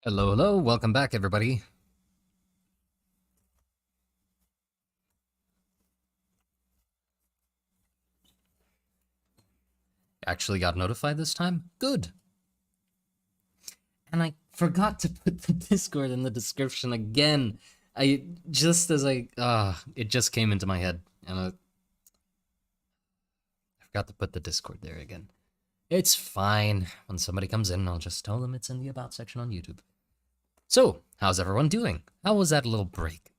Hello, hello, welcome back, everybody. Actually got notified this time? Good. And I forgot to put the Discord in the description again. I just as it just came into my head, and I forgot to put the Discord there again. It's fine. When somebody comes in, I'll just tell them it's in the About section on YouTube. So, how's everyone doing? How was that little break?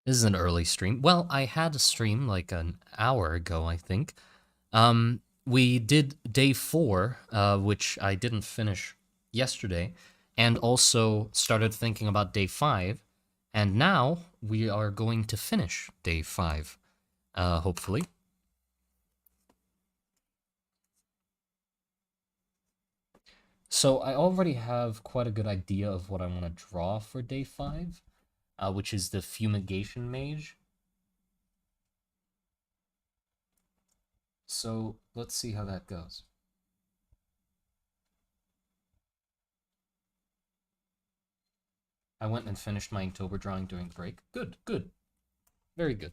This is an early stream. Well, I had a stream like an hour ago, I think. We did day 4, which I didn't finish yesterday, and also started thinking about day 5, and now we are going to finish day 5, hopefully. So I already have quite a good idea of what I want to draw for day 5, which is the Fumigation Mage. So let's see how that goes. I went and finished my Inktober drawing during break. Good, good. Very good.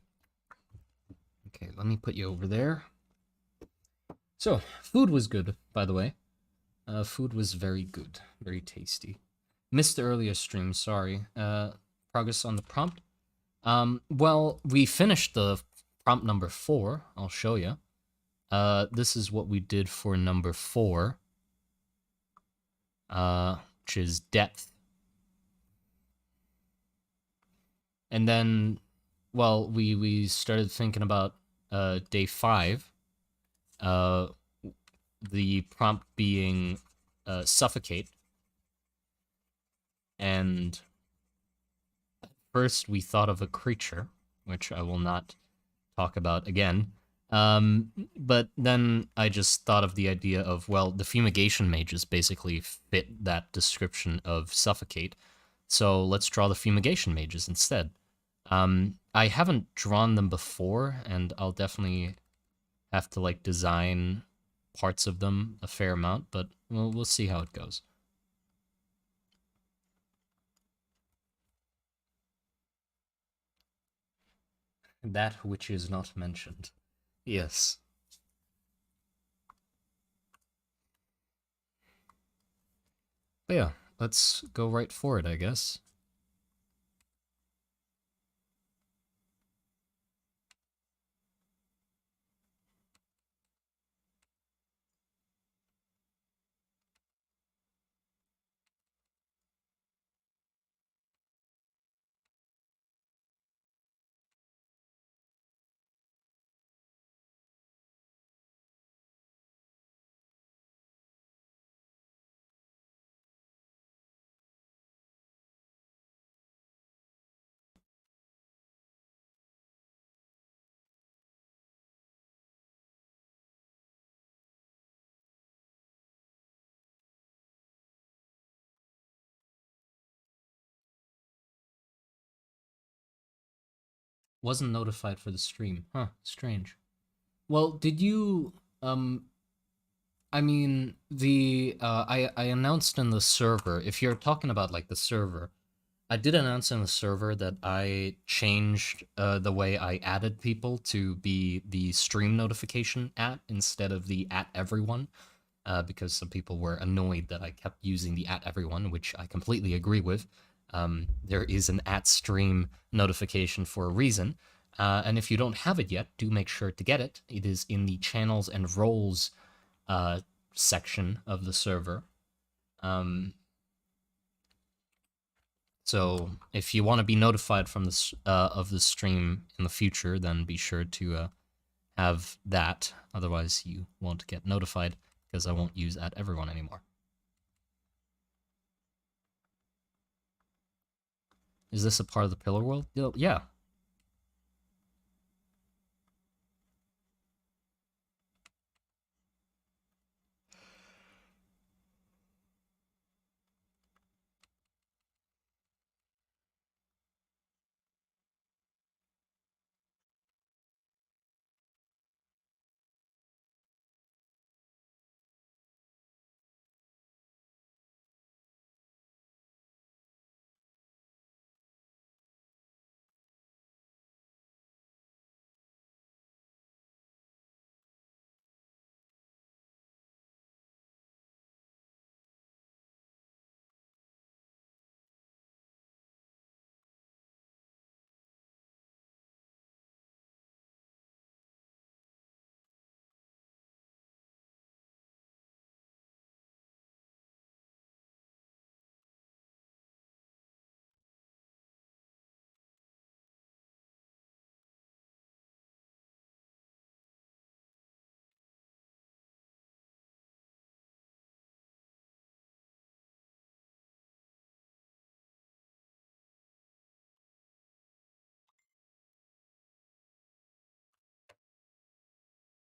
Okay, let me put you over there. So, food was good, by the way. Food was very good, very tasty. Missed the earlier stream, sorry. Progress on the prompt. Well, we finished the prompt number 4. I'll show you. This is what we did for number 4, which is depth. And then, well, we started thinking about day 5. The prompt being suffocate. And first we thought of a creature, which I will not talk about again. But then I just thought of the idea of, well, the fumigation mages basically fit that description of suffocate. So let's draw the fumigation mages instead. I haven't drawn them before, and I'll definitely have to like design parts of them a fair amount, but we'll see how it goes. That which is not mentioned. Yes. But yeah, let's go right for it, I guess. Wasn't notified for the stream. Huh, strange. Well, did you I mean the I announced in the server, if you're talking about like the server, I did announce in the server that I changed the way I added people to be the stream notification at instead of the at everyone, because some people were annoyed that I kept using the at everyone, which I completely agree with. There is an at stream notification for a reason, and if you don't have it yet, do make sure to get it. It is in the channels and roles section of the server. So if you want to be notified from this of the stream in the future, then be sure to have that. Otherwise, you won't get notified because I won't use at everyone anymore. Is this a part of the Pillar World? Yeah.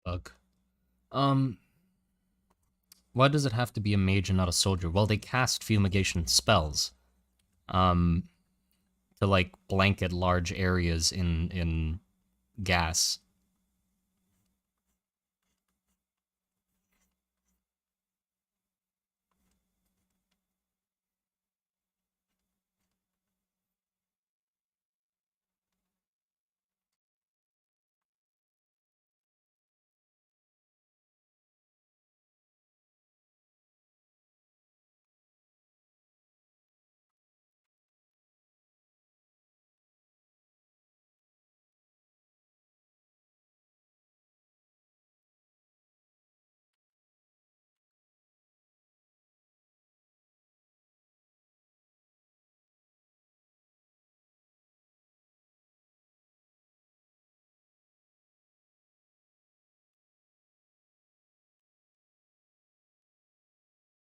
bug. Um, why does it have to be a mage and not a soldier? Well, they cast fumigation spells. Um, to like blanket large areas in gas.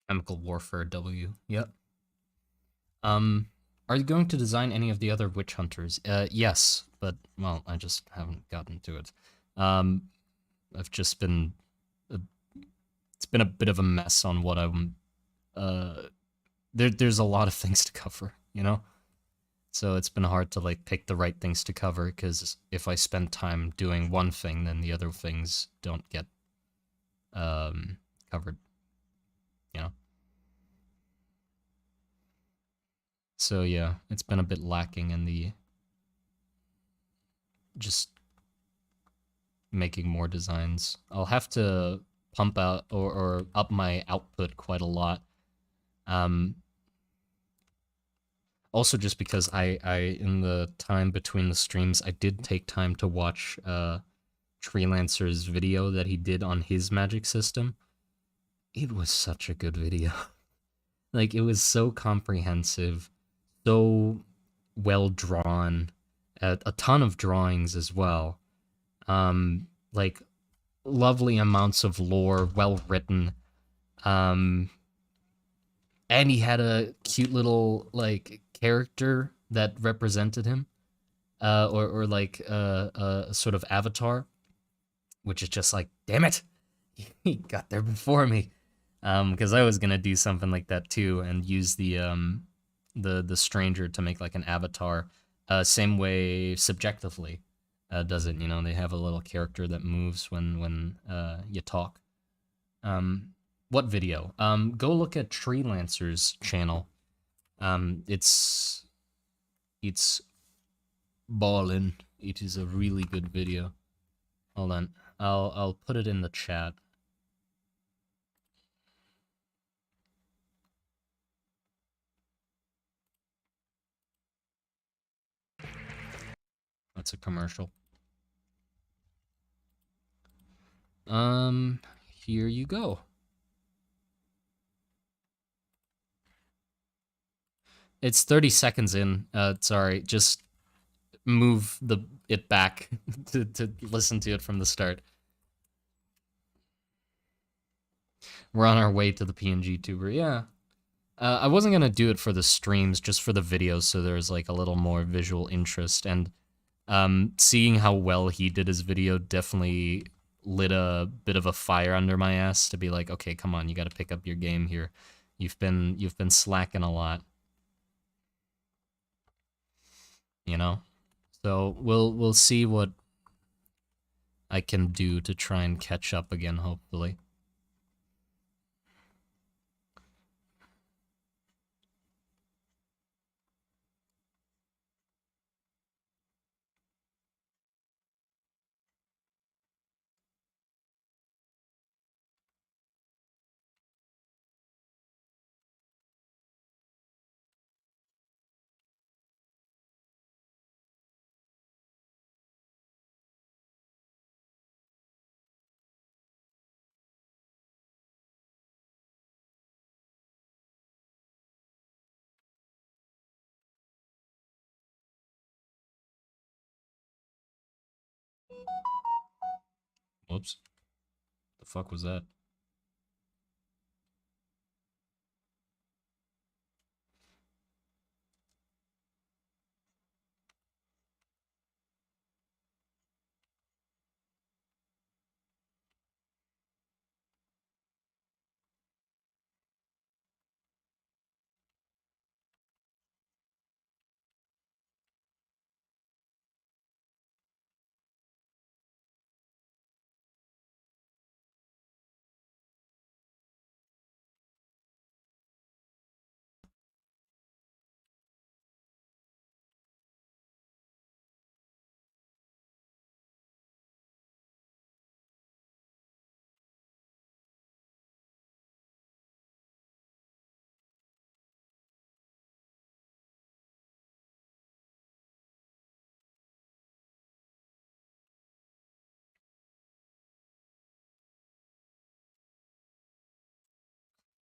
Chemical warfare W. Yep. Um, are you going to design any of the other witch hunters? Yes, but well, I just haven't gotten to it. Um, I've just been, uh, it's been a bit of a mess on what I'm. There's a lot of things to cover, you know. So it's been hard to like pick the right things to cover because if I spend time doing one thing, then the other things don't get covered, you know. So yeah, it's been a bit lacking in the just making more designs. I'll have to pump out or up my output quite a lot. Um, Also just because I in the time between the streams, I did take time to watch Treelancer's video that he did on his magic system. It was such a good video. Like it was so comprehensive, so well drawn, a ton of drawings as well. Like lovely amounts of lore, well written. Um, and he had a cute little like character that represented him, or like a sort of avatar, which is just like, damn it, he got there before me. Because I was gonna do something like that too, and use the stranger to make like an avatar, same way subjectively does it. You know, they have a little character that moves when you talk. Um, what video? Go look at Treelancer's channel. It's ballin'. It is a really good video. Hold on, I'll put it in the chat. That's a commercial. Um, Here you go. It's 30 seconds in. Sorry, just move it back to listen to it from the start. We're on our way to the PNG tuber. Yeah. I wasn't gonna do it for the streams, just for the videos, so there's like a little more visual interest. And seeing how well he did his video definitely lit a bit of a fire under my ass to be like, okay, come on, you got to pick up your game here. You've been slacking a lot, you know. So we'll see what I can do to try and catch up again, hopefully. Whoops. The fuck was that?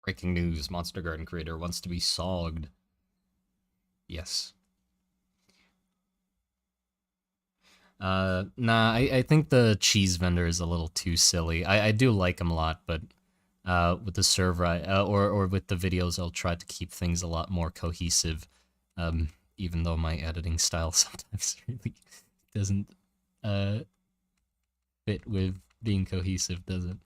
Breaking news, Monster Garden creator wants to be sogged. Yes. Nah, I think the cheese vendor is a little too silly. I do like him a lot, but with the server, or with the videos, I'll try to keep things a lot more cohesive. Even though my editing style sometimes really doesn't uh fit with being cohesive, does it?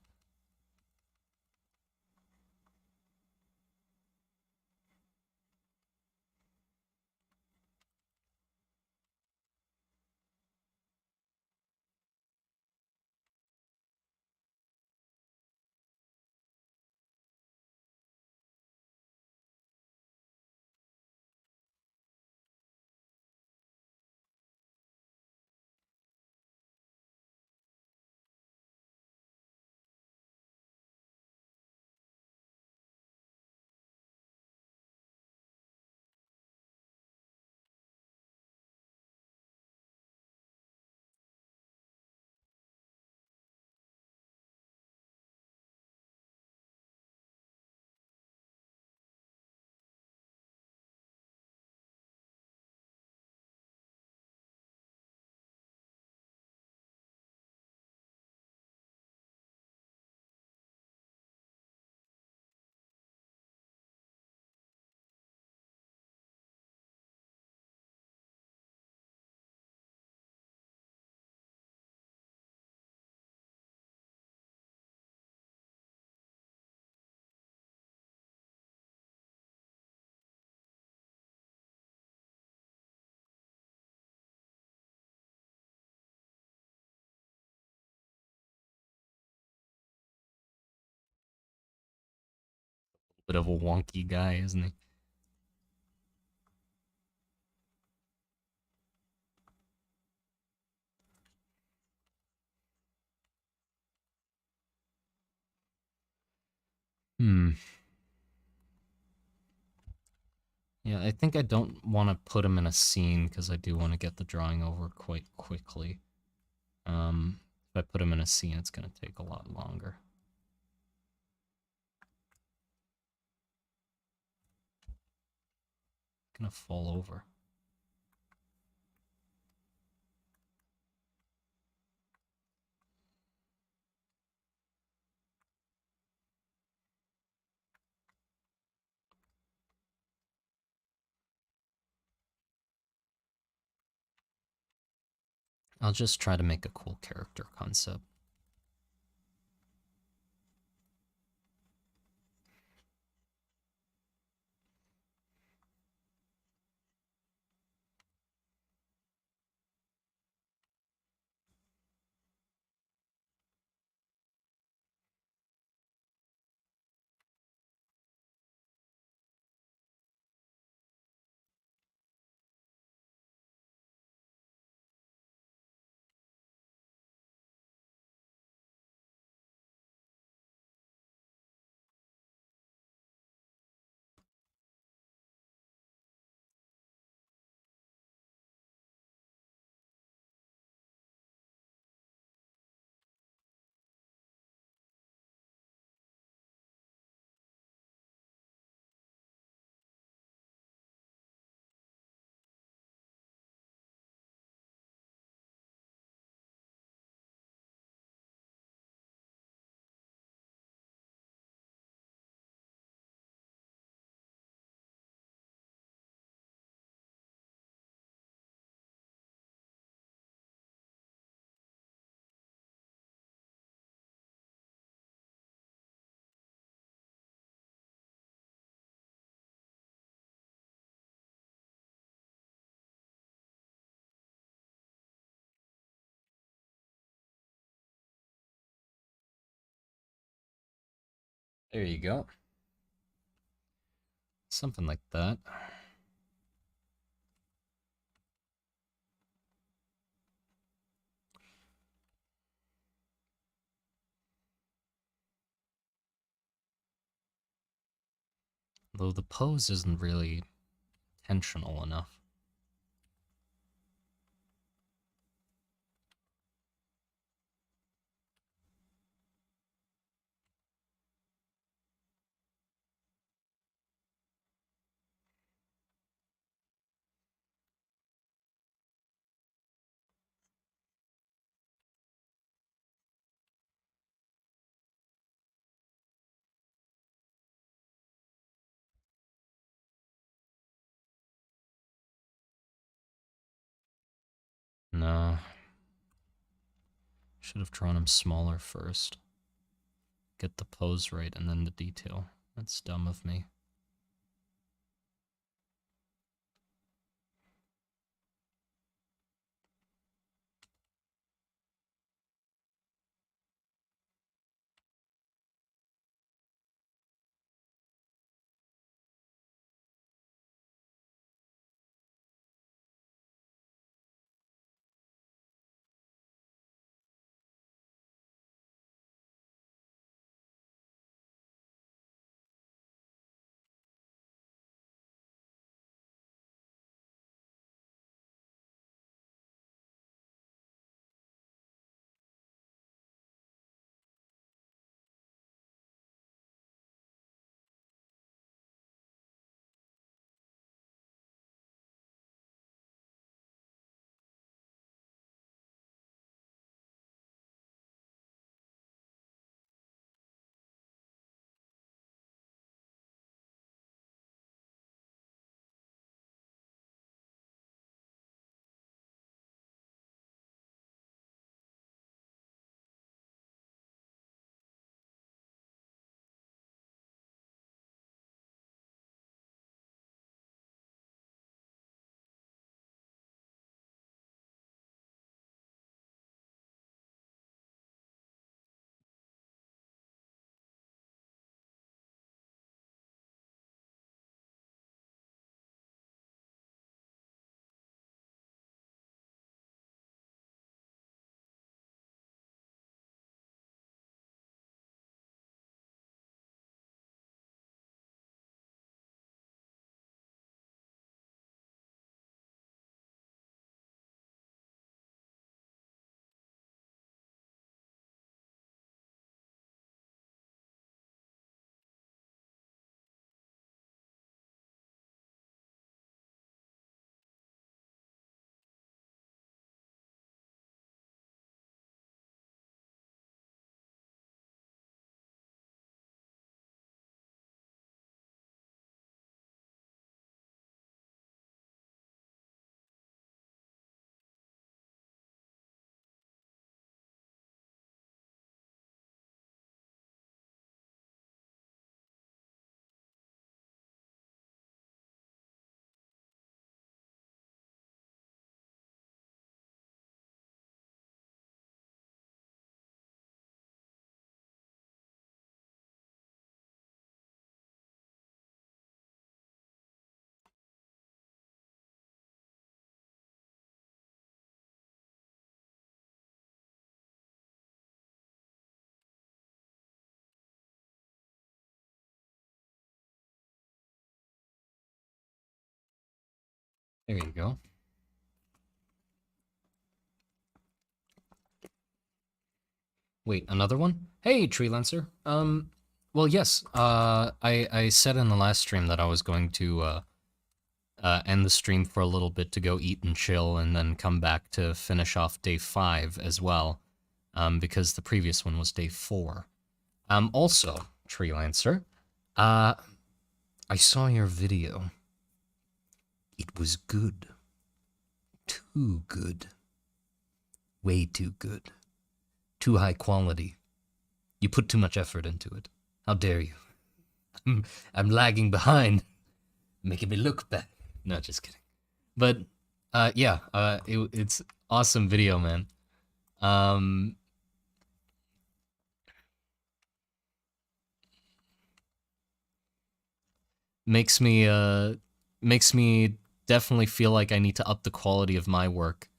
Bit of a wonky guy, isn't he? Hmm. Yeah, I think I don't want to put him in a scene because I do want to get the drawing over quite quickly. If I put him in a scene, it's gonna take a lot longer. Gonna fall over. I'll just try to make a cool character concept. There you go. Something like that. Though the pose isn't really intentional enough. No. Should have drawn him smaller first. Get the pose right and then the detail. That's dumb of me. There you go. Wait, another one? Hey, Treelancer. Well, yes. I said in the last stream that I was going to end the stream for a little bit to go eat and chill, and then come back to finish off day 5 as well, because the previous one was day 4. Also, Treelancer, I saw your video. It was good. Too good. Way too good. Too high quality. You put too much effort into it. How dare you? I'm lagging behind, making me look bad. No, just kidding. But yeah, it's awesome video, man. Makes me definitely feel like I need to up the quality of my work,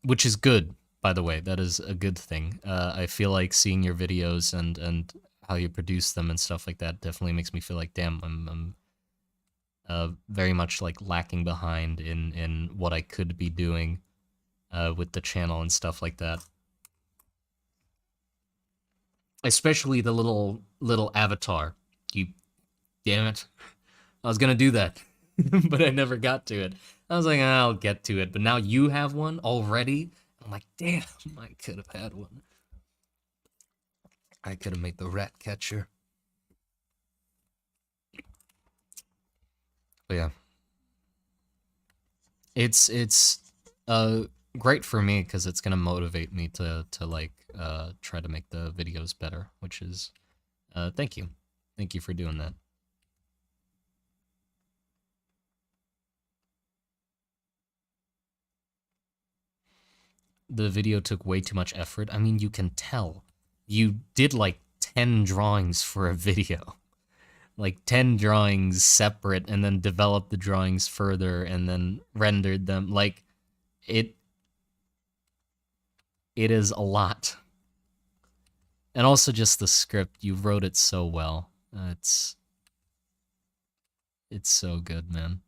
which is good, by the way. That is a good thing. I feel like seeing your videos and how you produce them and stuff like that definitely makes me feel like, damn, I'm very much like lacking behind in what I could be doing with the channel and stuff like that. Especially the little avatar. You, damn it. I was gonna do that, but I never got to it. I was like, I'll get to it, but now you have one already? I'm like, damn, I could have had one. I could have made the rat catcher. But yeah. It's Uh, great for me because it's gonna motivate me to like try to make the videos better, which is thank you. Thank you for doing that. The video took way too much effort. I mean, you can tell. You did like 10 drawings for a video. Like 10 drawings separate and then developed the drawings further and then rendered them. Like it it is a lot. And also just the script, you wrote it so well. It's so good, man.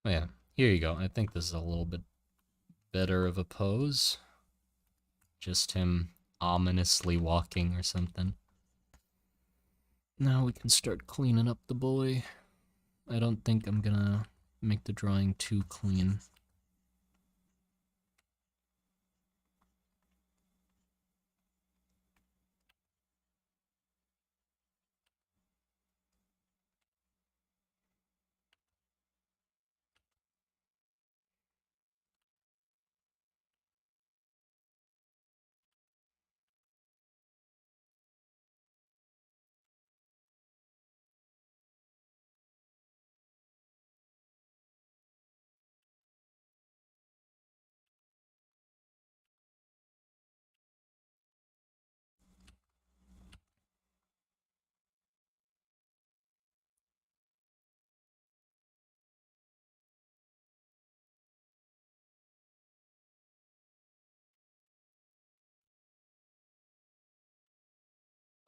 Oh, yeah, here you go. I think this is a little bit better of a pose. Just him ominously walking or something. Now we can start cleaning up the boy. I don't think I'm gonna make the drawing too clean.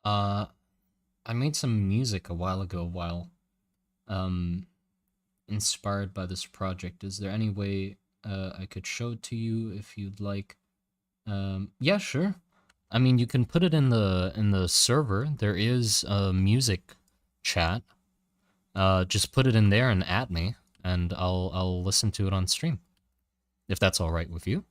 Uh, I made some music a while ago while um inspired by this project. Is there any way I could show it to you if you'd like? Yeah, sure. I mean, you can put it in the server. There is a music chat. Just put it in there and at me, and I'll listen to it on stream if that's all right with you.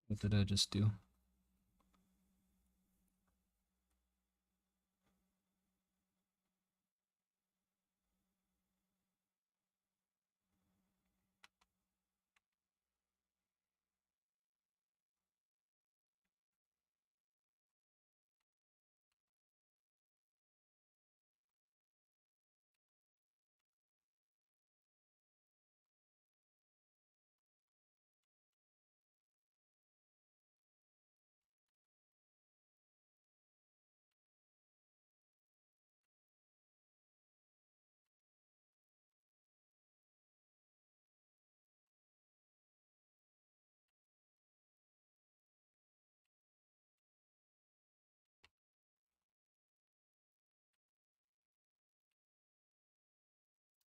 What did I just do?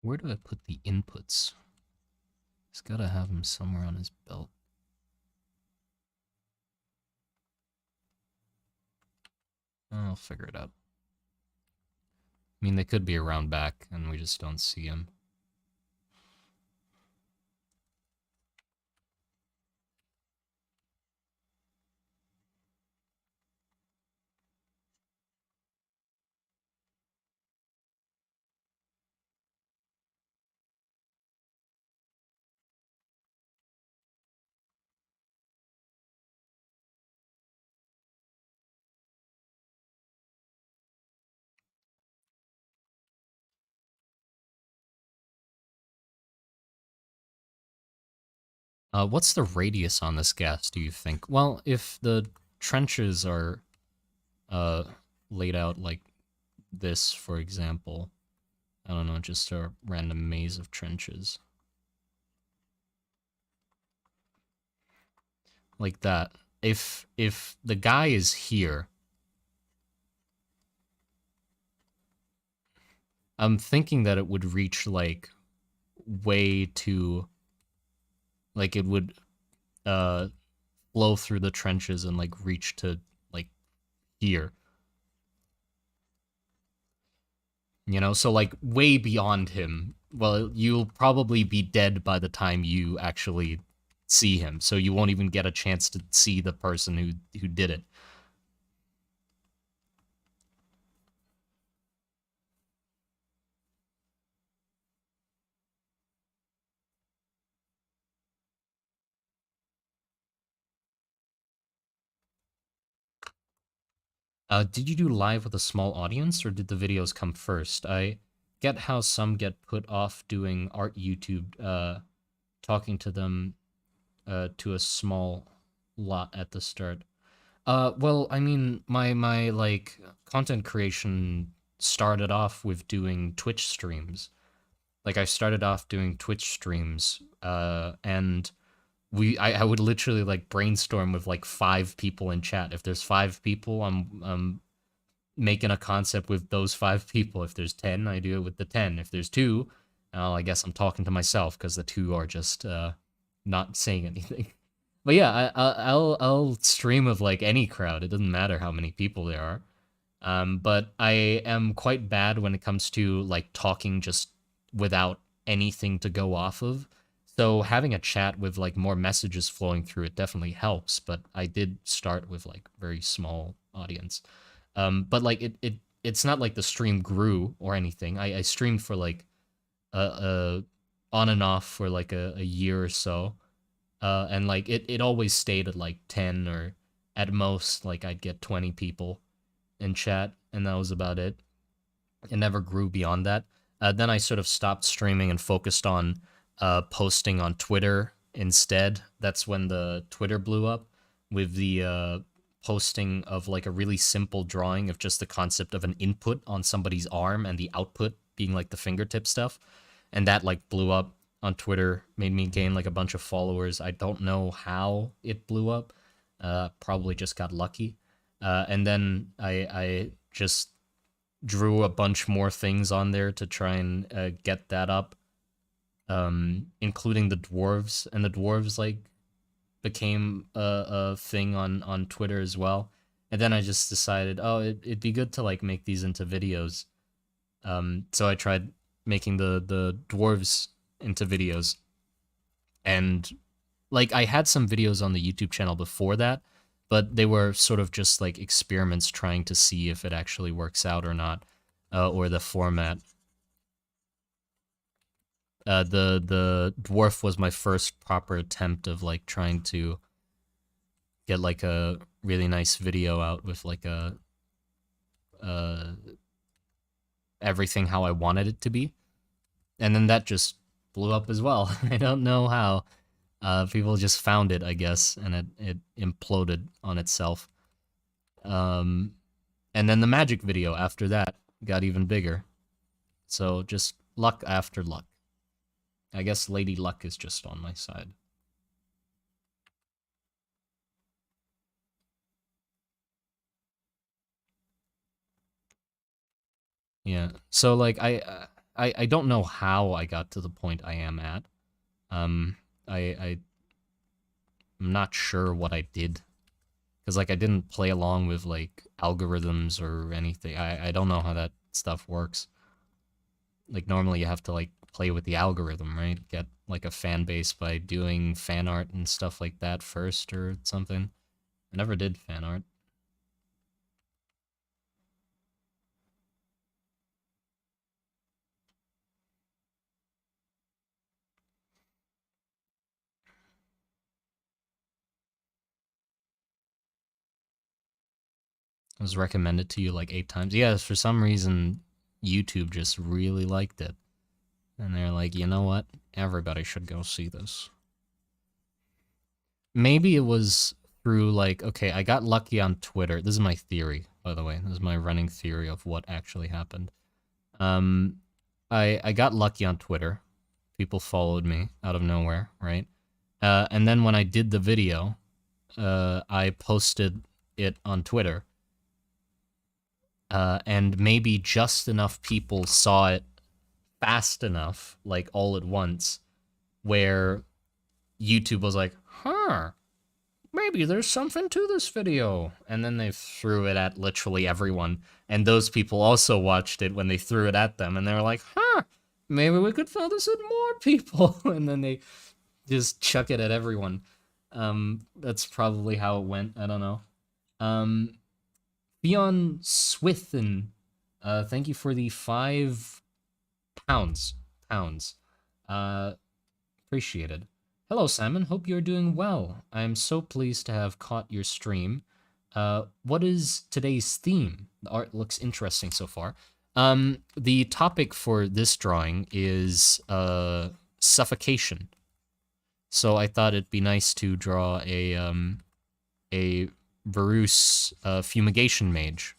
Where do I put the inputs? He's gotta have them somewhere on his belt. I'll figure it out. I mean, they could be around back, and we just don't see them. What's the radius on this gas, do you think? Well, if the trenches are uh, laid out like this, for example, I don't know, just a random maze of trenches. Like that. If the guy is here, I'm thinking that it would reach like way to like it would uh flow through the trenches and like reach to like here. You know, so like way beyond him. Well, you'll probably be dead by the time you actually see him, so you won't even get a chance to see the person who did it. Did you do live with a small audience, or did the videos come first? I get how some get put off doing art YouTube, talking to them, to a small lot at the start. Well, I mean, my like content creation started off with doing Twitch streams. Like I started off doing Twitch streams, and I would literally like brainstorm with like 5 people in chat. If there's 5 people, I'm making a concept with those 5 people. If there's 10, I do it with the 10. If there's two, well, I guess I'm talking to myself because the two are just not saying anything. But yeah, I'll stream with like any crowd. It doesn't matter how many people there are. But I am quite bad when it comes to like talking just without anything to go off of. So having a chat with like more messages flowing through it definitely helps. But I did start with like very small audience. But like it's not like the stream grew or anything. I streamed for like a on and off for like a year or so. And like it always stayed at like 10, or at most like I'd get 20 people in chat, and that was about it. It never grew beyond that. Then I sort of stopped streaming and focused on posting on Twitter instead. That's when the Twitter blew up with the posting of like a really simple drawing of just the concept of an input on somebody's arm and the output being like the fingertip stuff. And that like blew up on Twitter, made me gain like a bunch of followers. I don't know how it blew up. Probably just got lucky. And then I just drew a bunch more things on there to try and get that up, including the dwarves. And the dwarves like became a thing on Twitter as well. And then I just decided, oh, it'd be good to like make these into videos. So I tried making the dwarves into videos, and like I had some videos on the YouTube channel before that, but they were sort of just like experiments trying to see if it actually works out or not, or the format. The dwarf was my first proper attempt of like trying to get like a really nice video out with like a uh everything how I wanted it to be, and then that just blew up as well. I don't know how. People just found it, I guess, and it imploded on itself. Um, and then the magic video after that got even bigger. So just luck after luck. I guess Lady Luck is just on my side. Yeah. So like I don't know how I got to the point I am at. Um, I'm not sure what I did, because like I didn't play along with like algorithms or anything. I don't know how that stuff works. Like normally you have to like play with the algorithm, right? Get like a fan base by doing fan art and stuff like that first or something. I never did fan art. It was recommended to you like 8 times. Yeah, for some reason YouTube just really liked it. And they're like, you know what? Everybody should go see this. maybe it was through like, okay, I got lucky on Twitter. This is my theory, by the way. This is my running theory of what actually happened. Um, I got lucky on Twitter. People followed me out of nowhere, right? And then when I did the video, I posted it on Twitter, and maybe just enough people saw it fast enough, like all at once, where YouTube was like, huh, maybe there's something to this video. And then they threw it at literally everyone. And those people also watched it when they threw it at them. And they were like, huh, maybe we could throw this at more people. And then they just chuck it at everyone. That's probably how it went. I don't know. Um, Beyond Swithin, thank you for the £5. Pounds. Uh, Appreciated. Hello, Simon. Hope you're doing well. I am so pleased to have caught your stream. What is today's theme? The art looks interesting so far. The topic for this drawing is suffocation. So I thought it'd be nice to draw a Varus fumigation mage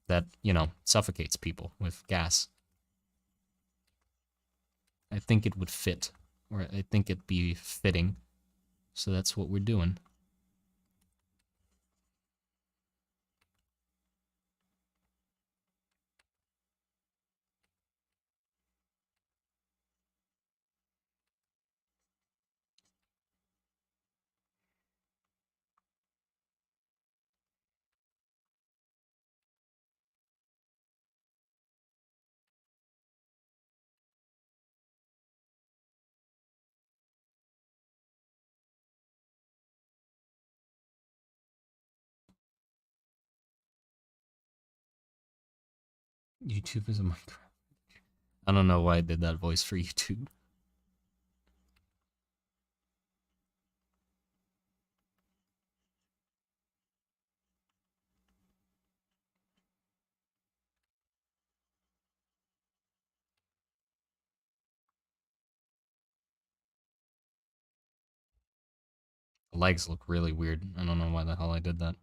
that, you know, suffocates people with gas. I think it would fit, or I think it'd be fitting. So that's what we're doing. YouTube is a Minecraft. I don't know why I did that voice for YouTube. The legs look really weird. I don't know why the hell I did that.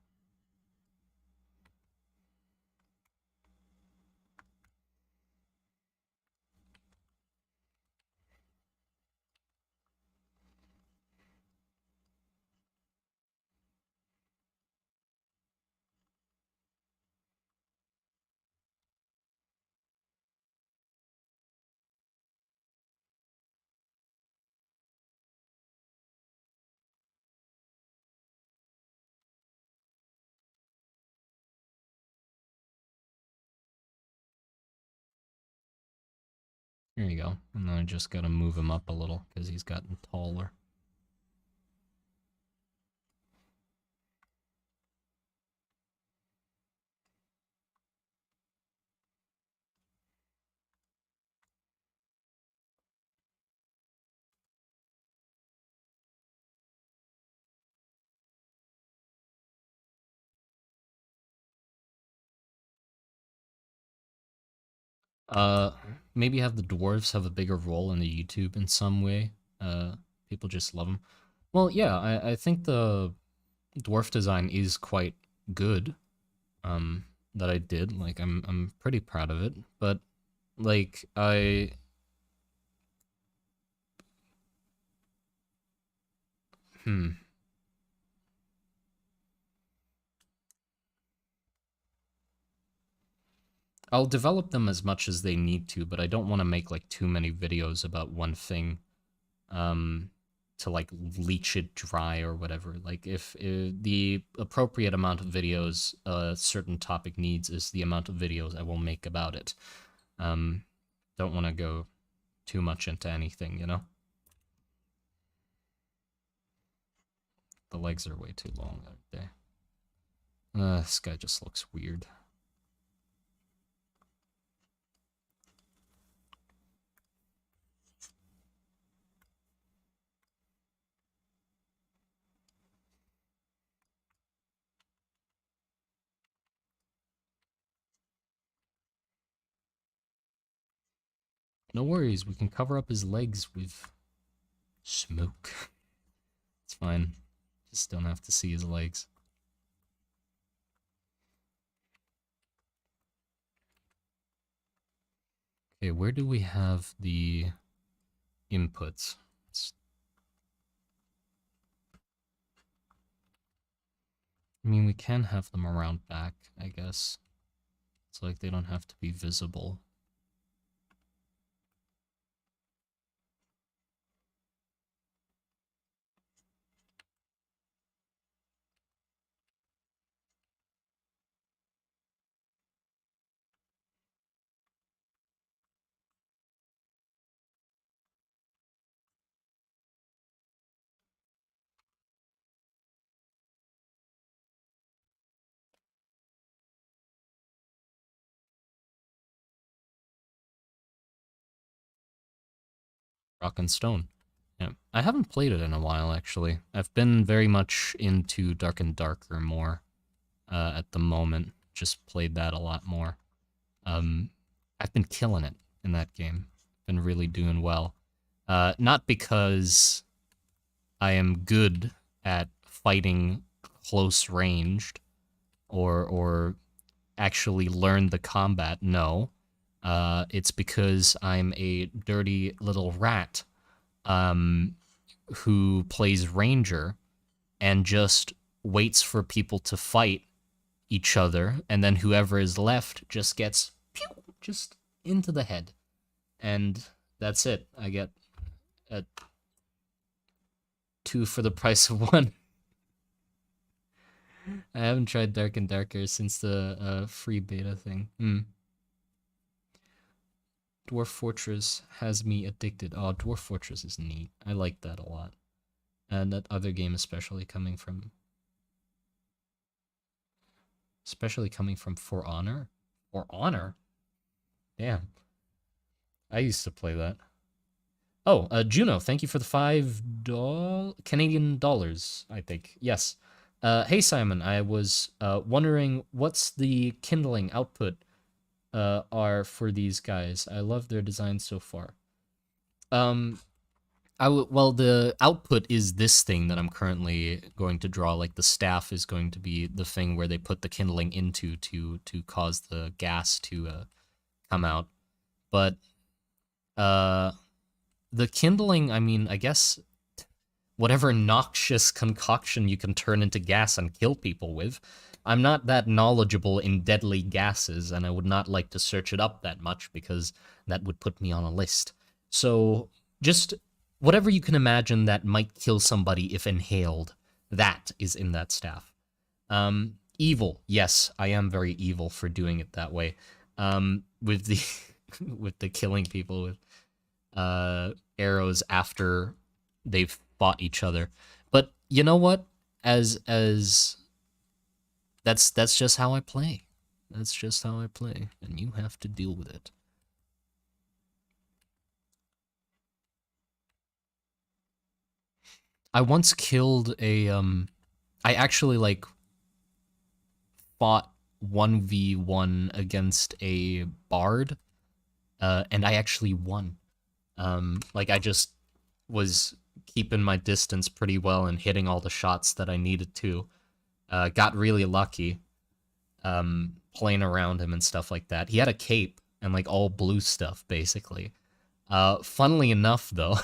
Here you go. And then I just gotta move him up a little because he's gotten taller. Uh, Maybe have the dwarves have a bigger role in the YouTube in some way. People just love them. Well, yeah, I think the dwarf design is quite good. That I did. Like, I'm pretty proud of it. But like, hmm. I'll develop them as much as they need to, but I don't want to make like too many videos about one thing. Um, to like leech it dry or whatever. Like if the appropriate amount of videos a certain topic needs is the amount of videos I will make about it. Um, don't want to go too much into anything, you know? The legs are way too long, aren't they? This guy just looks weird. No worries, we can cover up his legs with smoke. It's fine. Just don't have to see his legs. Okay, where do we have the inputs? I mean, we can have them around back, I guess. It's like they don't have to be visible. Rock and Stone. Yeah, I haven't played it in a while, actually. I've been very much into Dark and Darker more at the moment. Just played that a lot more. I've been killing it in that game. Been really doing well. Not because I am good at fighting close ranged or actually learn the combat. No. It's because I'm a dirty little rat who plays ranger and just waits for people to fight each other, and then whoever is left just gets pew, just into the head, and that's it. I get a 2 for the price of 1. I haven't tried Dark and Darker since the free beta thing. Dwarf Fortress has me addicted. Oh, Dwarf Fortress is neat. I like that a lot. And that other game especially coming from For Honor? For Honor? Damn. I used to play that. Oh, Juno, thank you for the Canadian dollars, I think. Yes. Hey, Simon, I was wondering what's the kindling output are for these guys. I love their design so far. Well, the output is this thing that I'm currently going to draw. Like the staff is going to be the thing where they put the kindling into to cause the gas to come out. But the kindling, I mean, I guess whatever noxious concoction you can turn into gas and kill people with. I'm not that knowledgeable in deadly gases, and I would not like to search it up that much because that would put me on a list. So just whatever you can imagine that might kill somebody if inhaled, that is in that staff. Evil, yes, I am very evil for doing it that way. With the with the killing people with arrows after they've fought each other. But you know what? As that's just how I play. That's just how I play, and you have to deal with it. I once killed a I actually like fought 1v1 against a bard, and I actually won. Like I just was keeping my distance pretty well and hitting all the shots that I needed to. Got really lucky, playing around him and stuff like that. He had a cape and like all blue stuff, basically. Funnily enough, though,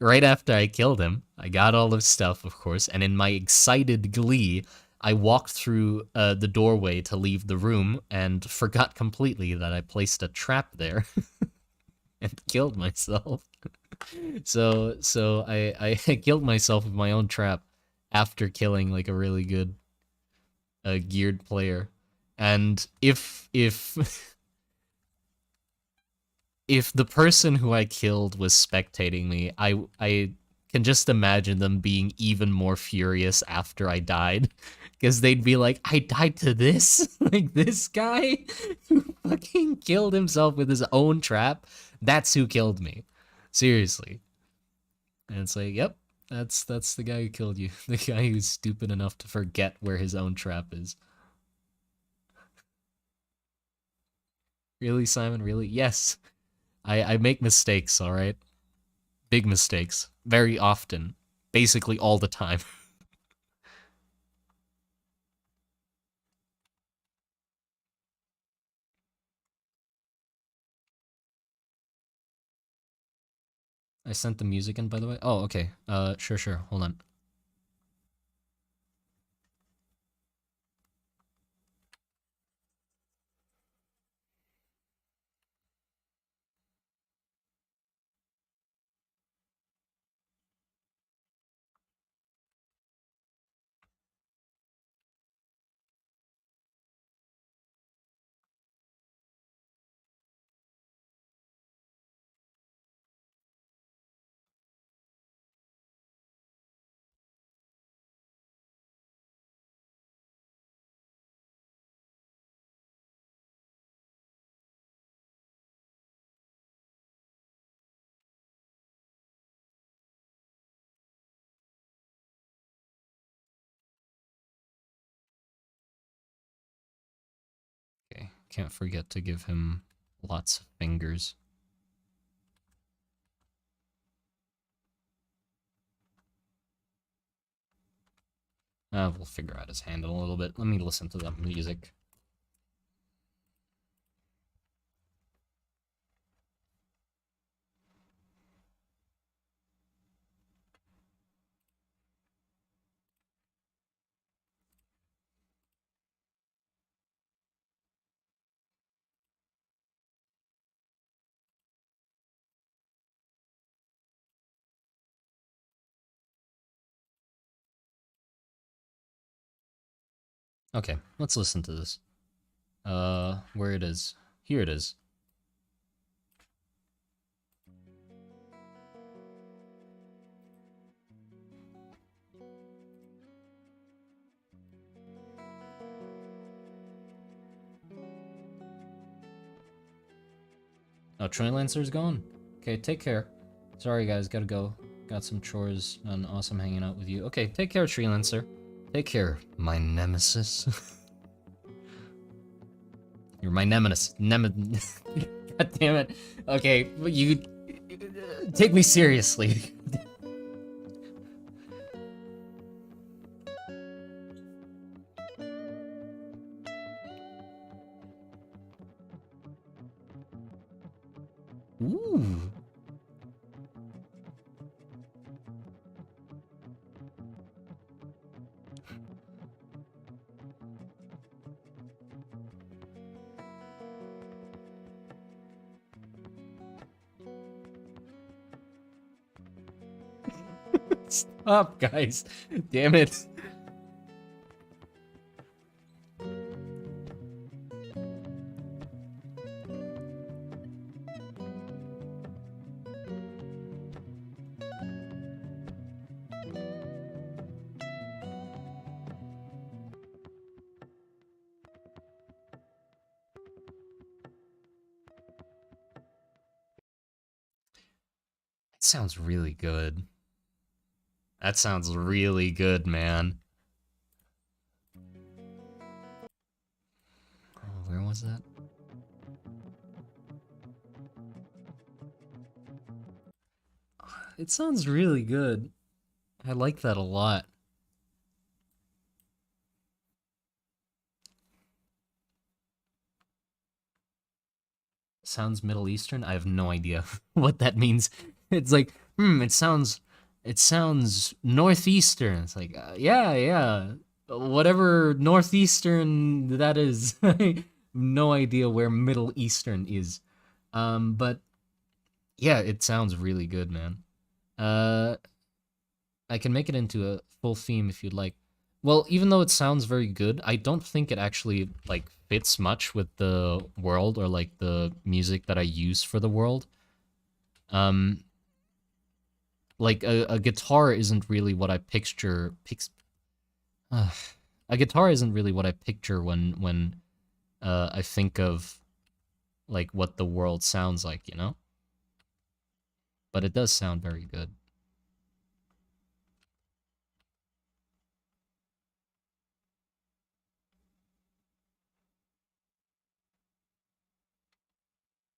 right after I killed him, I got all his stuff, of course, and in my excited glee, I walked through the doorway to leave the room and forgot completely that I placed a trap there and killed myself. So I killed myself with my own trap after killing like a really good geared player. And if if the person who I killed was spectating me, I can just imagine them being even more furious after I died. Because they'd be like, I died to this? Like, this guy who fucking killed himself with his own trap? That's who killed me. Seriously. And it's like, yep, that's the guy who killed you. The guy who's stupid enough to forget where his own trap is. Really, Simon? Really? Yes. I make mistakes, alright? Big mistakes. Very often. basically all the time. I sent the music in, by the way. Oh, okay. Sure, sure. Hold on. Okay. Can't forget to give him lots of fingers. We'll figure out his hand in a little bit. Let me listen to the music. Okay, let's listen to this. Where it is. Here it is. Oh, Trey Lancer's gone? Okay, take care. Sorry, guys, gotta go. Got some chores and awesome hanging out with you. Okay, take care, Tree Lancer. Take care, my nemesis. You're my nemesis. God damn it. Okay, you take me seriously. Ooh. Stop, guys. Damn it. That sounds really good. That sounds really good, man. Oh, where was that? It sounds really good. I like that a lot. Sounds Middle Eastern? I have no idea what that means. It's like, it sounds northeastern. It's like, yeah, yeah, whatever northeastern that is. No idea where Middle Eastern is. But yeah, it sounds really good, man. Uh, I can make it into a full theme if you'd like. Well, even though it sounds very good, I don't think it actually like fits much with the world or like the music that I use for the world. Um, like a guitar isn't really what I picture. A guitar isn't really what I picture when I think of like what the world sounds like, you know? But it does sound very good.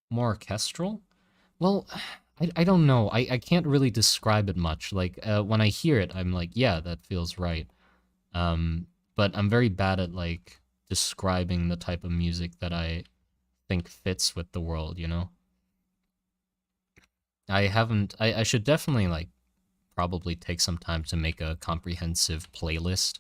More orchestral? Well, I don't know. I can't really describe it much. Like when I hear it, I'm like, yeah, that feels right. Um, but I'm very bad at like describing the type of music that I think fits with the world, you know? I haven't I should definitely like probably take some time to make a comprehensive playlist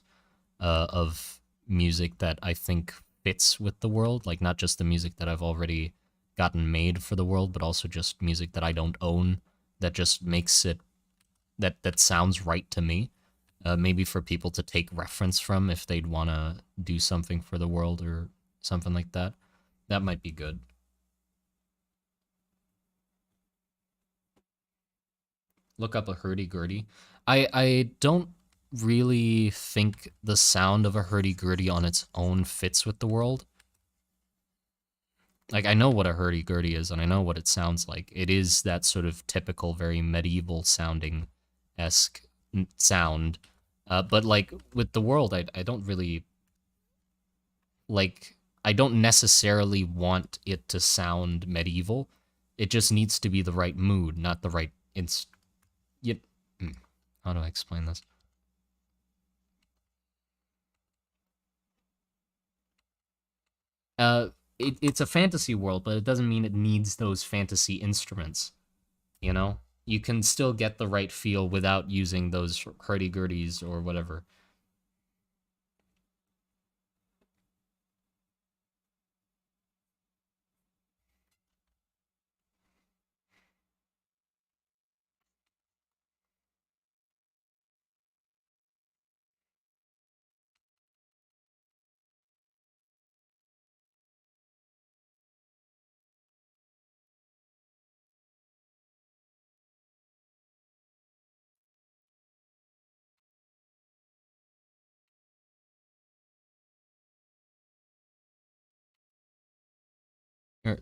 of music that I think fits with the world, like not just the music that I've already gotten made for the world, but also just music that I don't own that just makes it that sounds right to me. Maybe for people to take reference from if they'd want to do something for the world or something like that. That might be good. Look up a hurdy-gurdy. I don't really think the sound of a hurdy-gurdy on its own fits with the world. Like I know what a hurdy-gurdy is and I know what it sounds like. It is that sort of typical, very medieval sounding esque sound. But like with the world, I don't really like. I don't necessarily want it to sound medieval. It just needs to be the right mood, not the right. Yet, how do I explain this? Uh, it's a fantasy world, but it doesn't mean it needs those fantasy instruments. You know, you can still get the right feel without using those hurdy-gurdies or whatever.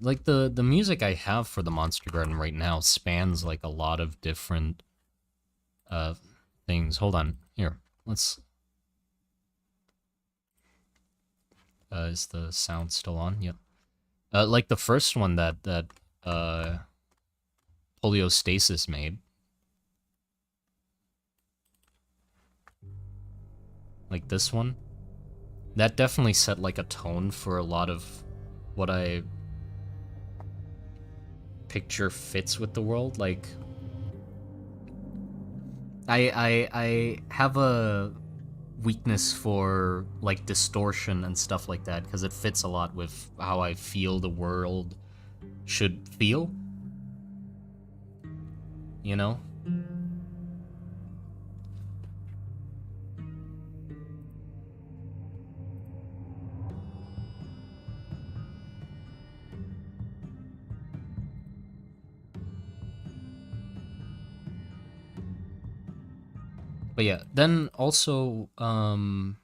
Like the music I have for the Monster Garden right now spans like a lot of different uh things. Hold on, here. Let's. Is the sound still on? Yep. Like the first one that uh Poliostasis made, like this one, that definitely set like a tone for a lot of what I picture fits with the world. Like I have a weakness for like distortion and stuff like that because it fits a lot with how I feel the world should feel, you know? But yeah, then also well,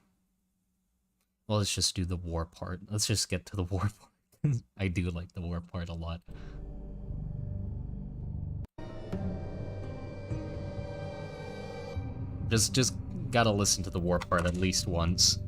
let's just do the war part. Let's just get to the war part. I do like the war part a lot. Just gotta listen to the war part at least once.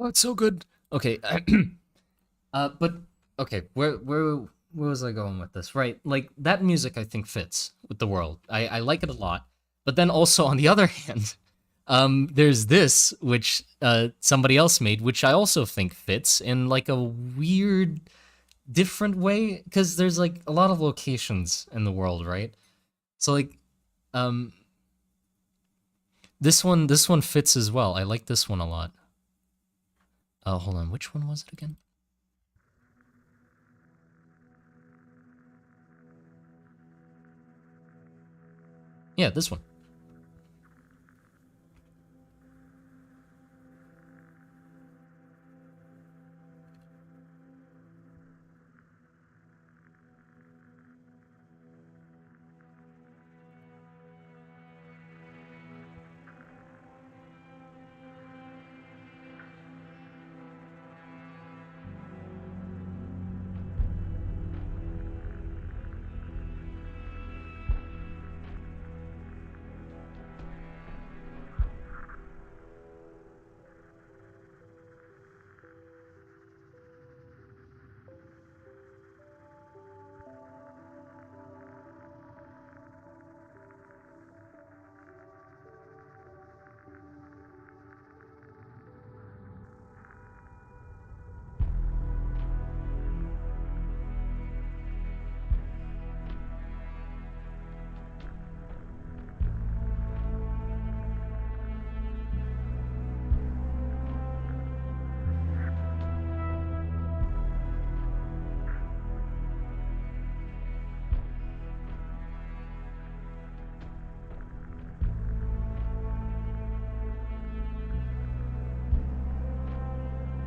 Oh, it's so good. Okay, but okay, where was I going with this? Right, like that music I think fits with the world. I like it a lot. But then also on the other hand, there's this which somebody else made, which I also think fits in like a weird, different way because there's like a lot of locations in the world, right? So like, um, this one fits as well. I like this one a lot. Hold on, which one was it again? Yeah, this one.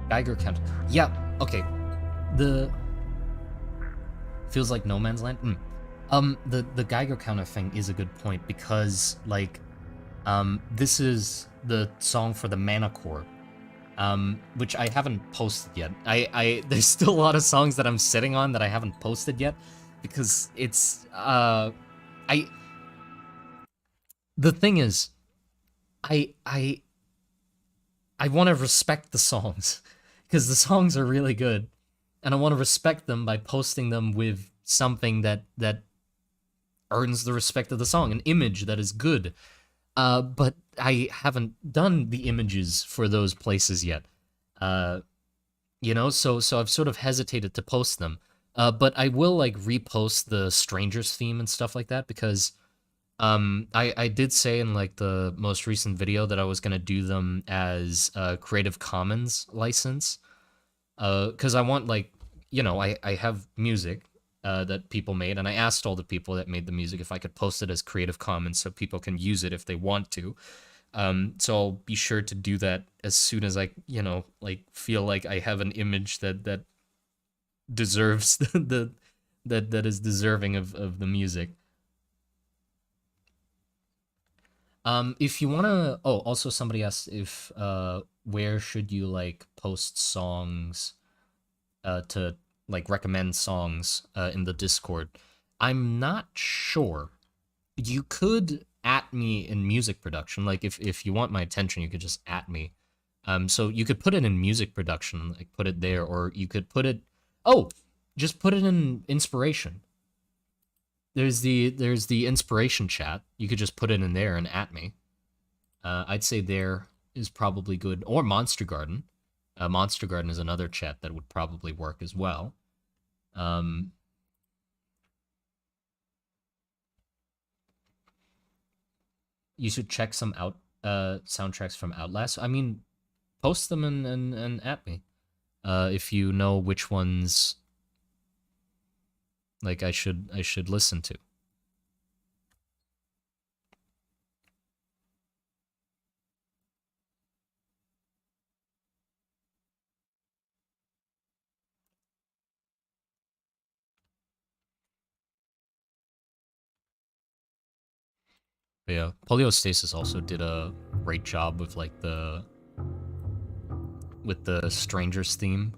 Geiger count. Yeah. Okay. The feels like no man's land. The Geiger counter thing is a good point because like, this is the song for the Mana Core, which I haven't posted yet. I there's still a lot of songs that I'm sitting on that I haven't posted yet because it's I the thing is I I want to respect the songs because the songs are really good, and I want to respect them by posting them with something that earns the respect of the song, an image that is good. But I haven't done the images for those places yet. Uh, so I've sort of hesitated to post them. But I will like repost the Strangers theme and stuff like that because I did say in like the most recent video that I was gonna do them as Creative Commons license. Because I want like, I have music that people made, and I asked all the people that made the music if I could post it as Creative Commons so people can use it if they want to. So I'll be sure to do that as soon as I, like feel like I have an image that deserves that is deserving of the music. If you wanna, oh, also somebody asked if where should you like post songs to like recommend songs in the Discord. I'm not sure. You could at me in music production. Like if you want my attention, you could just at me. So you could put it in music production, like put it there, or you could put it. Oh, just put it in inspiration. There's the inspiration chat. You could just put it in there and at me. I'd say there is probably good, or Monster Garden. Monster Garden is another chat that would probably work as well. Um, you should check some out soundtracks from Outlast. I mean, post them and at me. If you know which ones like I should listen to. But yeah, Poliostasis also did a great job with like the Strangers theme,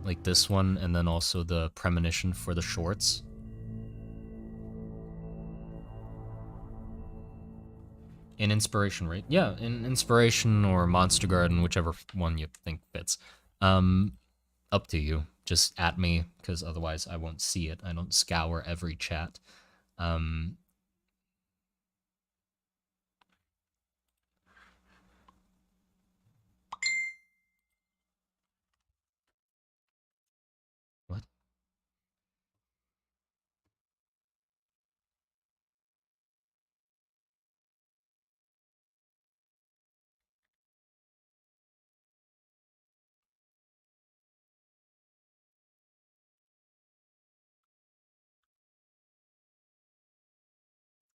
like this one, and then also the premonition for the shorts. In inspiration, right? Yeah, in inspiration or Monster Garden, whichever one you think fits. Um, Up to you. Just at me, because otherwise I won't see it. I don't scour every chat. Um, what?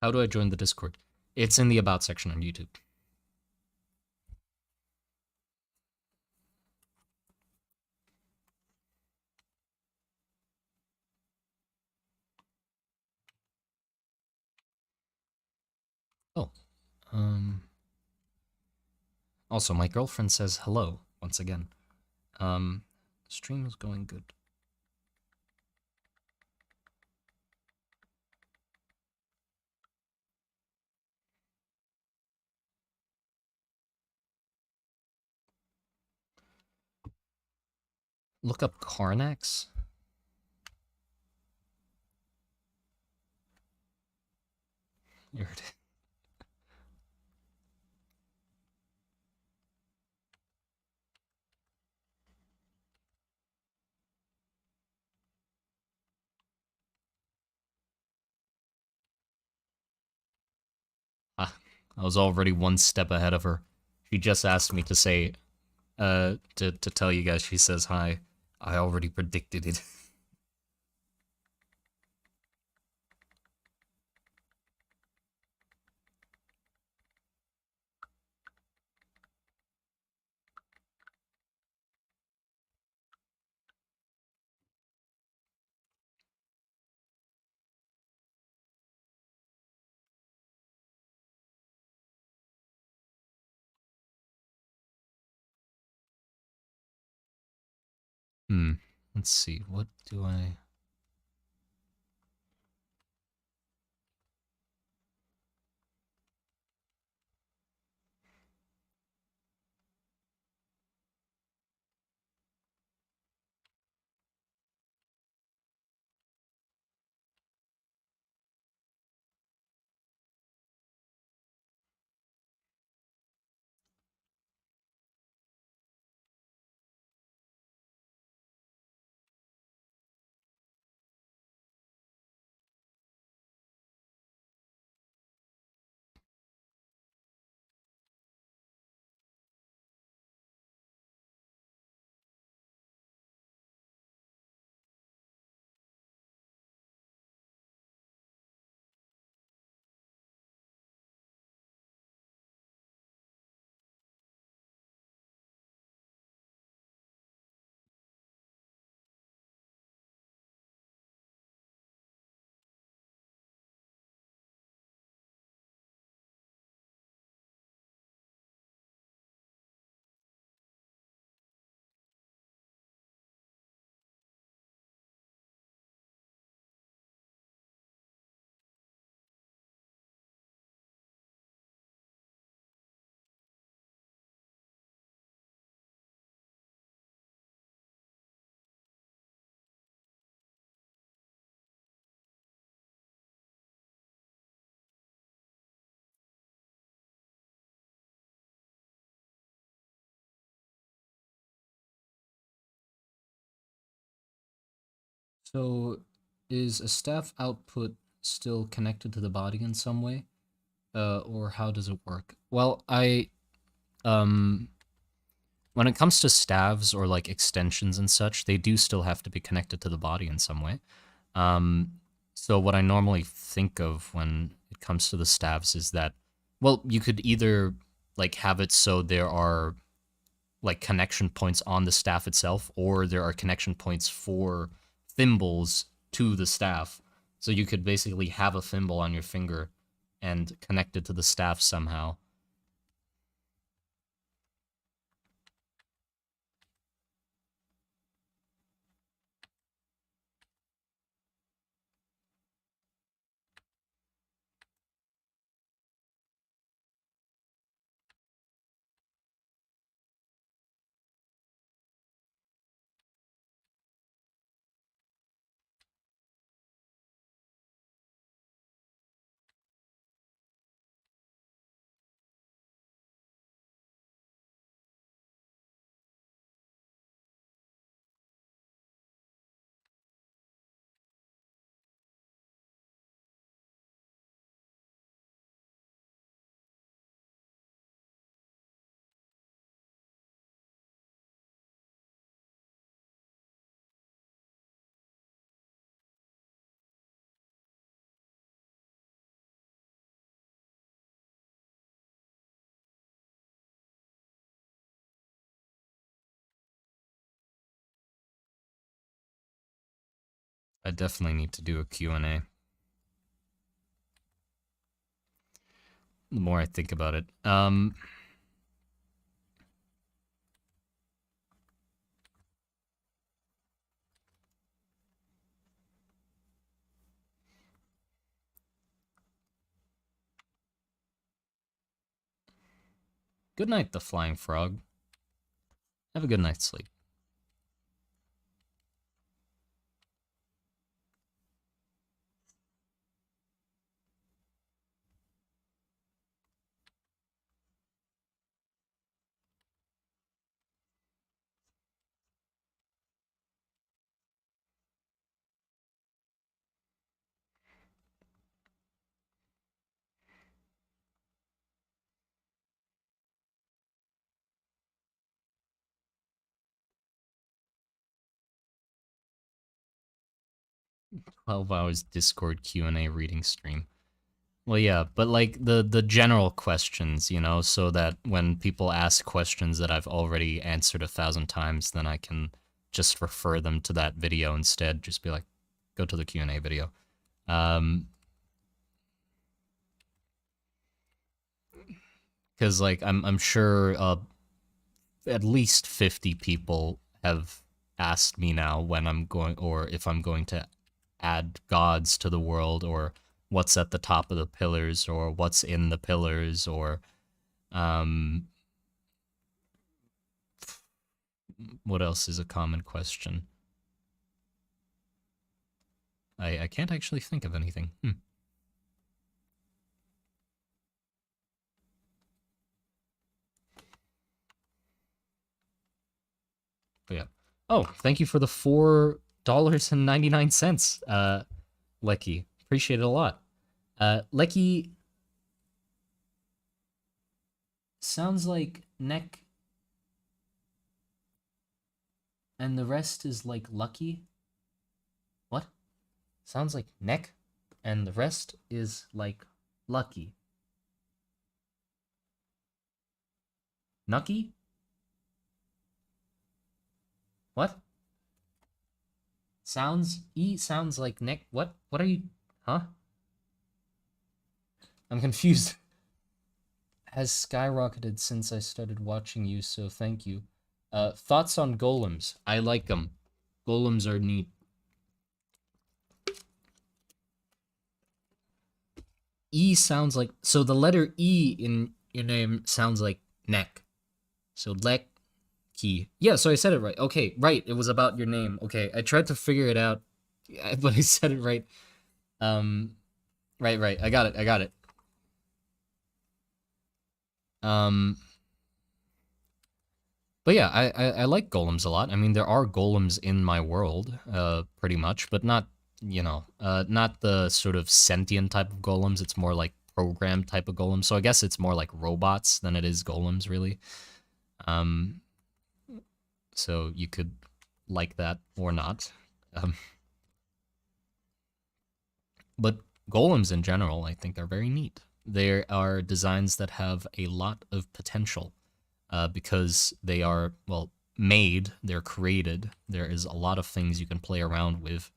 How do I join the Discord? It's in the About section on YouTube. Oh, um, also my girlfriend says hello once again. Stream is going good. Look up Carnax. Here it is. Ah, I was already one step ahead of her. She just asked me to say, to tell you guys she says hi. I already predicted it. Hmm. Let's see. What do I? So, is a staff output still connected to the body in some way? Or how does it work? Well, um when it comes to staves or like extensions and such, they do still have to be connected to the body in some way. Um, so what I normally think of when it comes to the staves is that, well, you could either like have it so there are like connection points on the staff itself, or there are connection points for thimbles to the staff. So you could basically have a thimble on your finger and connect it to the staff somehow. I definitely need to do a Q&A. The more I think about it. Good night, the flying frog. Have a good night's sleep. 12 hours Discord Q&A reading stream. Well, yeah, but like the general questions, you know, so that when people ask questions that I've already answered 1,000 times, then I can just refer them to that video instead. Just be like, go to the Q&A video. Because like I'm sure at least 50 people have asked me now when I'm going, or if I'm going to add gods to the world, or what's at the top of the pillars, or what's in the pillars, or um, what else is a common question? I can't actually think of anything. But yeah. Oh, thank you for the $4.99, Lecky. Appreciate it a lot. Lecky sounds like neck, and the rest is like lucky. What? Sounds like neck, and the rest is like lucky. Nucky? What? Sounds like neck. What are you? Huh? I'm confused. Has skyrocketed since I started watching you, so thank you. Thoughts on golems? I like them. Golems are neat. E sounds like, so the letter E in your name sounds like neck. So Lecky. Yeah, so I said it right. Okay, right. It was about your name. Okay, I tried to figure it out, but I said it right. Um, right. I got it. I got it. Um, but yeah, I like golems a lot. I mean, there are golems in my world, pretty much, but not, not the sort of sentient type of golems. It's more like programmed type of golems. So I guess it's more like robots than it is golems, really. Um, so you could like that or not. Um, but golems in general, I think, are very neat. There are designs that have a lot of potential, because they are, well, made, they're created. There is a lot of things you can play around with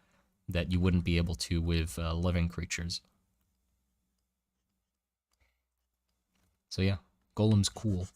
that you wouldn't be able to with living creatures. So yeah, golem's cool.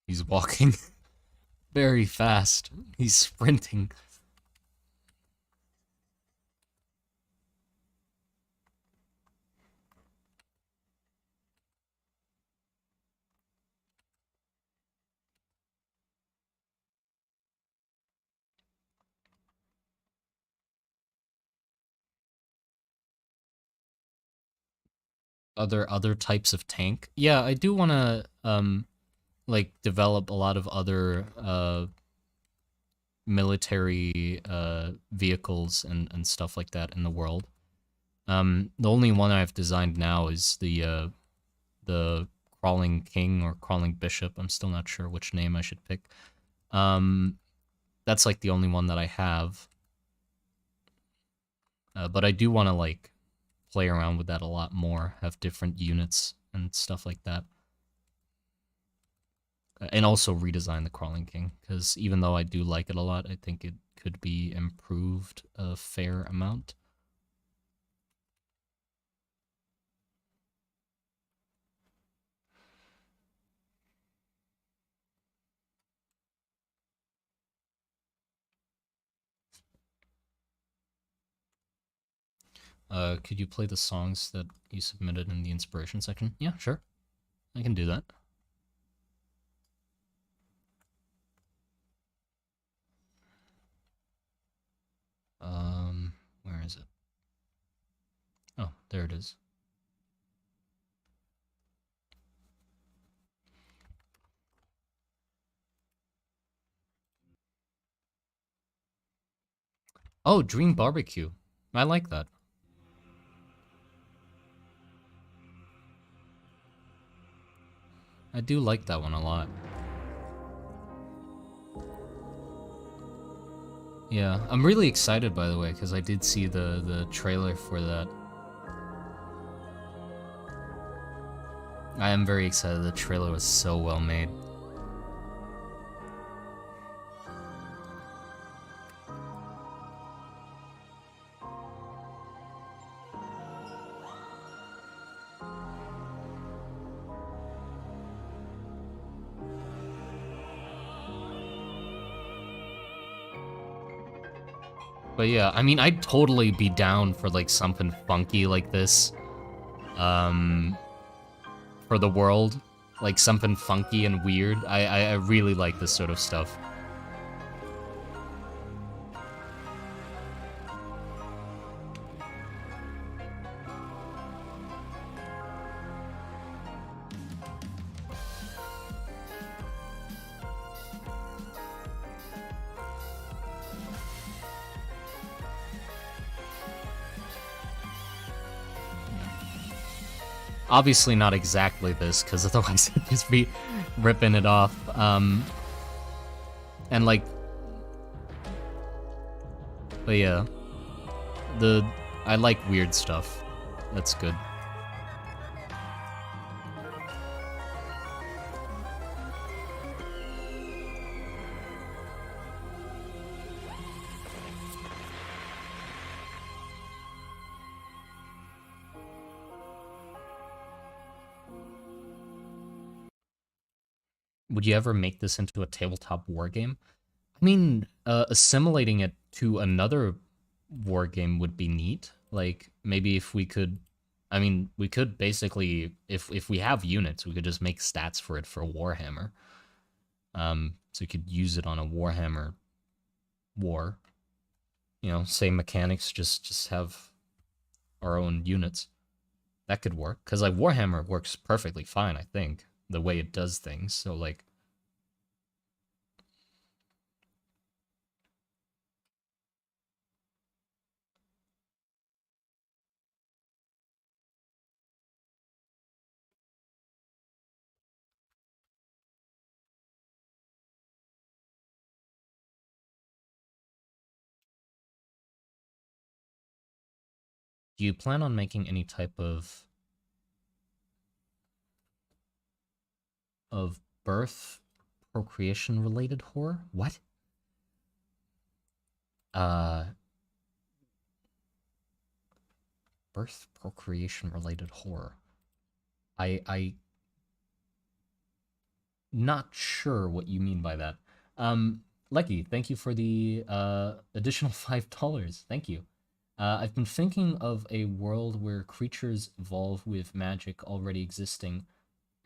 He's walking very fast. He's sprinting. Other types of tank. Yeah, I do want to like develop a lot of other military vehicles and stuff like that in the world. The only one I've designed now is the crawling king or crawling bishop. I'm still not sure which name I should pick. Um, that's like the only one that I have. But I do want to like play around with that a lot more, have different units and stuff like that. And also redesign the crawling king, because even though I do like it a lot, I think it could be improved a fair amount. Could you play the songs that you submitted in the inspiration section? Yeah, sure. I can do that. Where is it? Oh, there it is. Oh, Dream Barbecue. I like that. I do like that one a lot. Yeah, I'm really excited, by the way, because I did see the trailer for that. I am very excited. The trailer was so well made. But yeah, I mean, I'd totally be down for like something funky like this. For the world, like something funky and weird. I really like this sort of stuff. Obviously not exactly this, because otherwise I'd just be ripping it off. And like, but yeah, I like weird stuff. That's good. Would you ever make this into a tabletop war game? I mean, assimilating it to another war game would be neat. Like maybe if we could, I mean, we could basically, if we have units, we could just make stats for it for Warhammer. So you could use it on a Warhammer war. You know, same mechanics, just have our own units. That could work because like Warhammer works perfectly fine. I think the way it does things. So like do you plan on making any type of birth procreation related horror? What? Uh birth procreation related horror. I not sure what you mean by that. Lecky, thank you for the additional $5. Thank you. I've been thinking of a world where creatures evolve with magic already existing,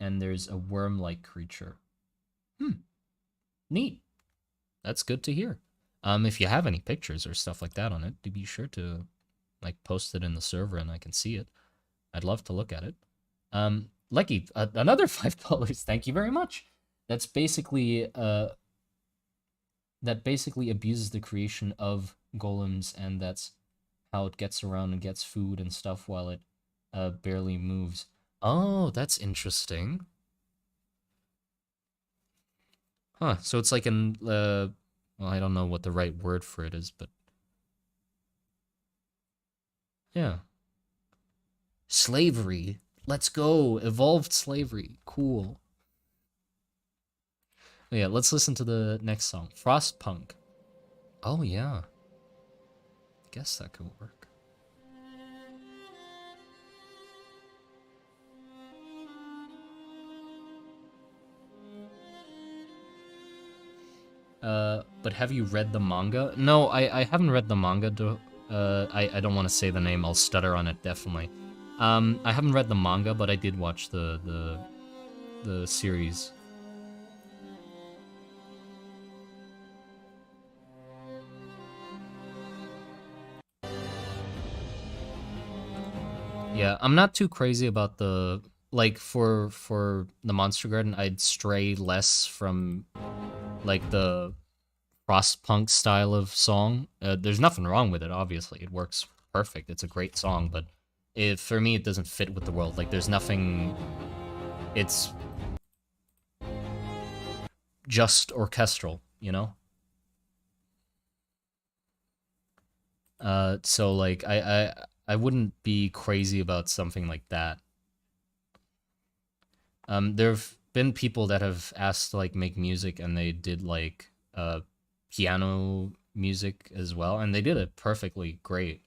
and there's a worm-like creature. Neat. That's good to hear. If you have any pictures or stuff like that on it, do be sure to like post it in the server and I can see it. I'd love to look at it. Lecky, another $5. Thank you very much. That's basically that basically abuses the creation of golems, and that's how it gets around and gets food and stuff while it barely moves. Oh, that's interesting. Huh, so it's like an well, I don't know what the right word for it is, but yeah. Slavery. Let's go. Evolved slavery. Cool. Yeah, let's listen to the next song. Frostpunk. Oh yeah. Guess that could work. But have you read the manga? No, I haven't read the manga. I don't want to say the name. I'll stutter on it definitely. I haven't read the manga, but I did watch the series. Yeah, I'm not too crazy about the like for the Monster Garden. I'd stray less from like the Frostpunk style of song. There's nothing wrong with it. Obviously, it works perfect. It's a great song, but for me, it doesn't fit with the world. Like, there's nothing. It's just orchestral, you know. So like, I wouldn't be crazy about something like that. There've been people that have asked to like make music, and they did like piano music as well, and they did it perfectly great.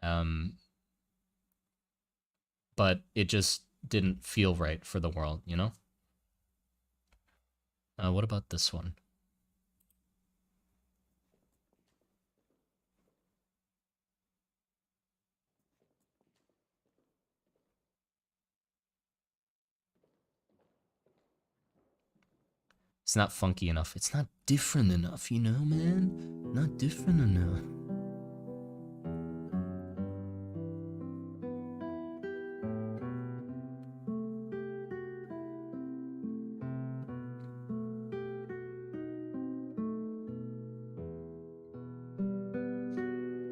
Um, but it just didn't feel right for the world, you know? What about this one? It's not funky enough. It's not different enough, you know, man? Not different enough.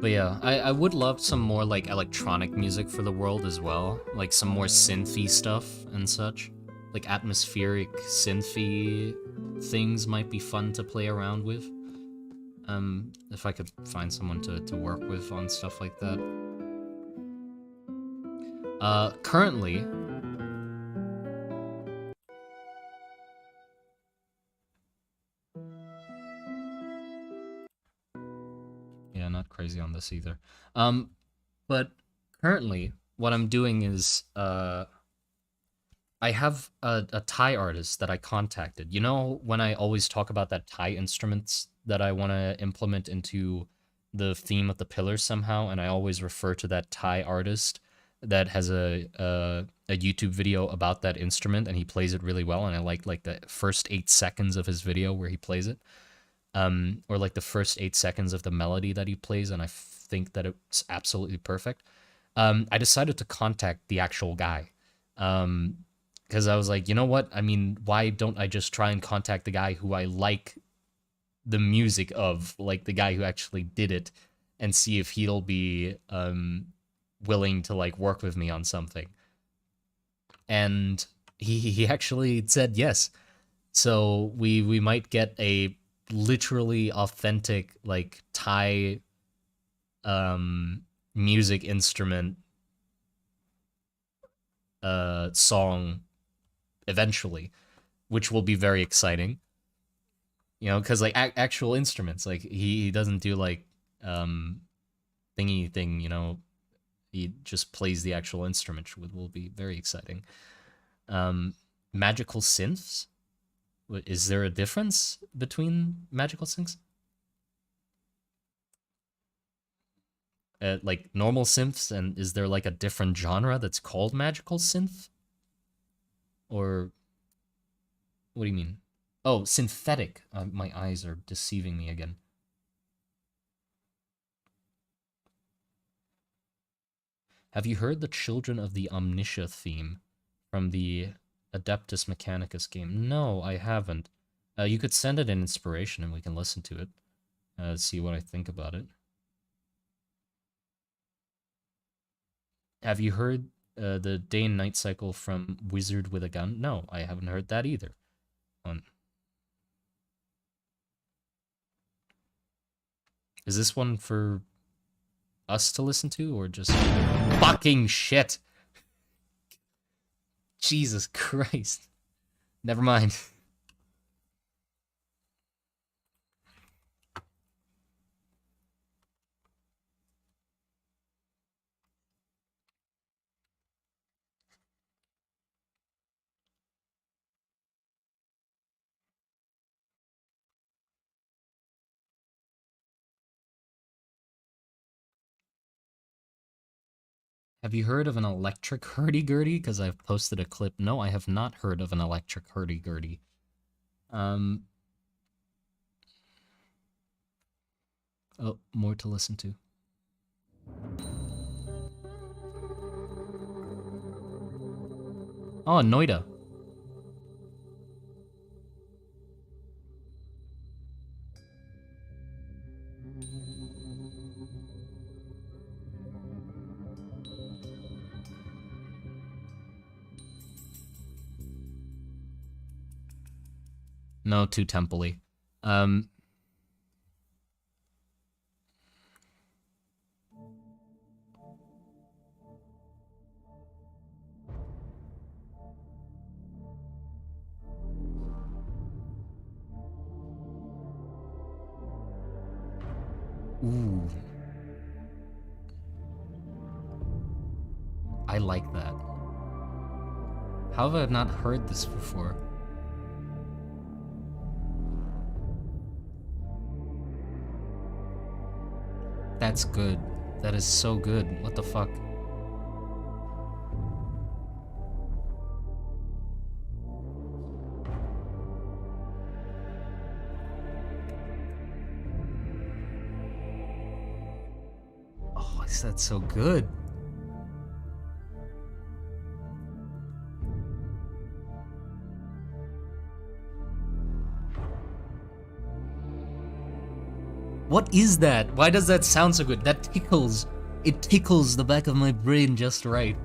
But yeah, I would love some more like electronic music for the world as well. Like some more synthy stuff and such. Like atmospheric synthy things might be fun to play around with. If I could find someone to work with on stuff like that. Currently, yeah, not crazy on this either. Um, but currently, what I'm doing is I have a Thai artist that I contacted. You know, when I always talk about that Thai instruments that I want to implement into the theme of the pillars somehow, and I always refer to that Thai artist that has a YouTube video about that instrument, and he plays it really well, and I like the first 8 seconds of his video where he plays it, or like the first 8 seconds of the melody that he plays, and I think that it's absolutely perfect. I decided to contact the actual guy. Um, because I was like, you know what? I mean, why don't I just try and contact the guy who I like the music of, like the guy who actually did it, and see if he'll be willing to like work with me on something. And he actually said yes. So we might get a literally authentic like Thai music instrument song eventually, which will be very exciting. You know, because like actual instruments, like he doesn't do like um thingy thing. You know, he just plays the actual instrument, which will be very exciting. Um, magical synths. Is there a difference between magical synths? Like normal synths, and is there like a different genre that's called magical synth? Or what do you mean? Oh, synthetic. My eyes are deceiving me again. Have you heard the Children of the Omniscia theme from the Adeptus Mechanicus game. No, I haven't. You could send it an inspiration and we can listen to it. See what I think about it. Have you heard the day and night cycle from Wizard with a Gun? No, I haven't heard that either. Is this one for us to listen to, or just fucking shit? Jesus Christ. Never mind. Have you heard of an electric hurdy-gurdy? Because I've posted a clip. No, I have not heard of an electric hurdy-gurdy. Oh, more to listen to. Oh, Noida. No, too temple-y. Ooh. I like that. How have I not heard this before? That's good. That is so good. What the fuck? Oh, is that so good? What is that? Why does that sound so good? That tickles. It tickles the back of my brain just right.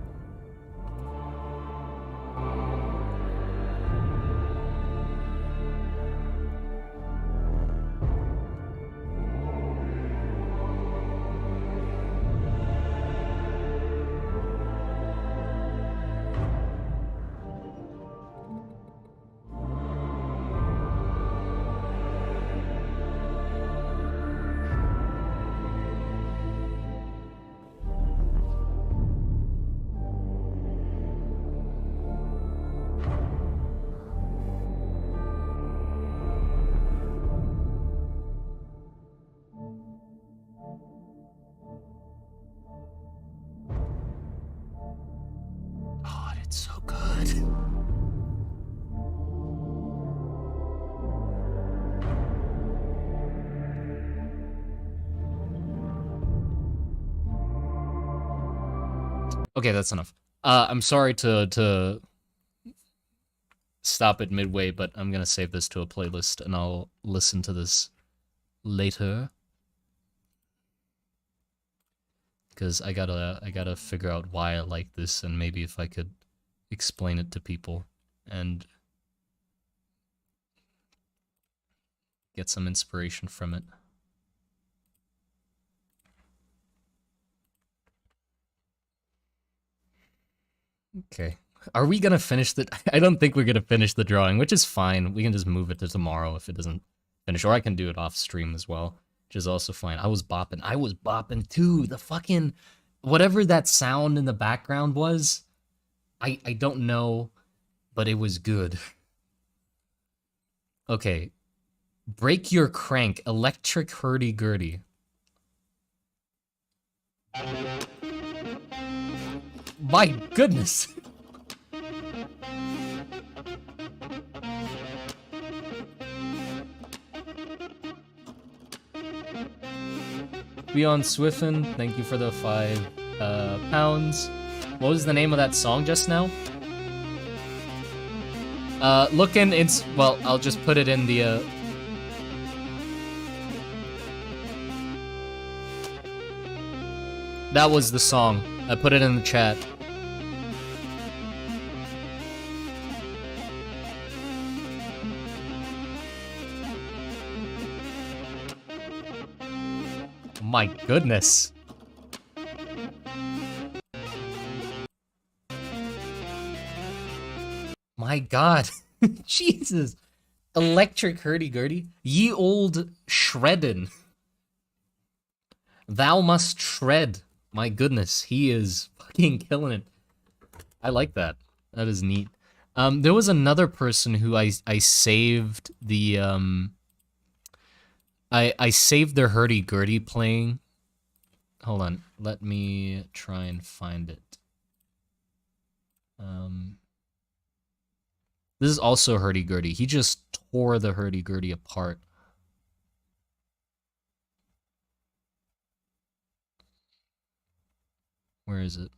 God, it's so good. Okay, that's enough. I'm sorry to stop it midway, but I'm gonna save this to a playlist and I'll listen to this later. Because I gotta figure out why I like this and maybe if I could explain it to people and get some inspiration from it. Okay. Are we gonna finish the... I don't think we're gonna finish the drawing, which is fine. We can just move it to tomorrow if it doesn't finish. Or I can do it off stream as well, which is also fine. I was bopping too. The fucking... Whatever that sound in the background was, I don't know, but it was good. Okay. Break Your Crank, Electric Hurdy-Gurdy. My goodness! Beyond Swiffen, thank you for the 5 pounds. What was the name of that song just now? Look in, well, I'll just put it in the, that was the song. I put it in the chat. My goodness. My god. Jesus. Electric hurdy-gurdy. Ye old shreddin'. Thou must shred. My goodness, he is fucking killing it. I like that. That is neat. There was another person who I saved the, I saved their hurdy-gurdy playing. Hold on, let me try and find it. This is also hurdy-gurdy. He just tore the hurdy-gurdy apart. Where is it?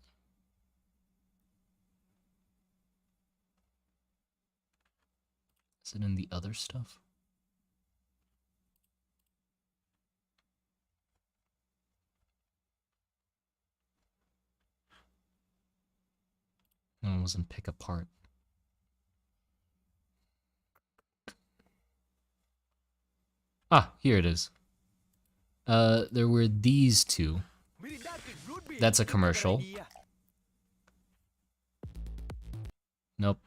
Is it in the other stuff? No, it wasn't pick apart. Ah, here it is. There were these two. That's a commercial. Nope.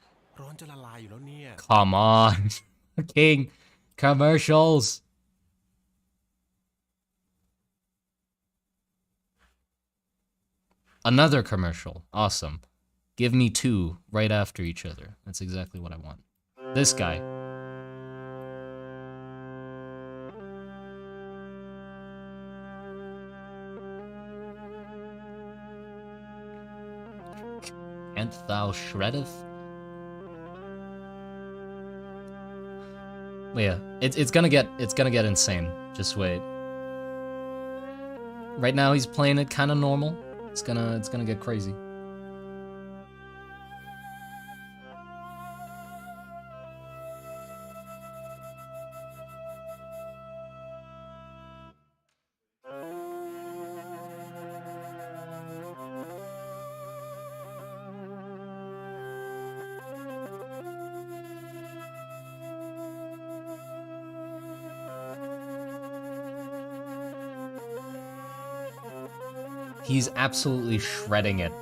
Come on. King. Commercials. Another commercial. Awesome. Give me two right after each other. That's exactly what I want. This guy. Can't thou shreddeth? But yeah, it's gonna get insane. Just wait. Right now he's playing it kind of normal. It's gonna get crazy. He's absolutely shredding it.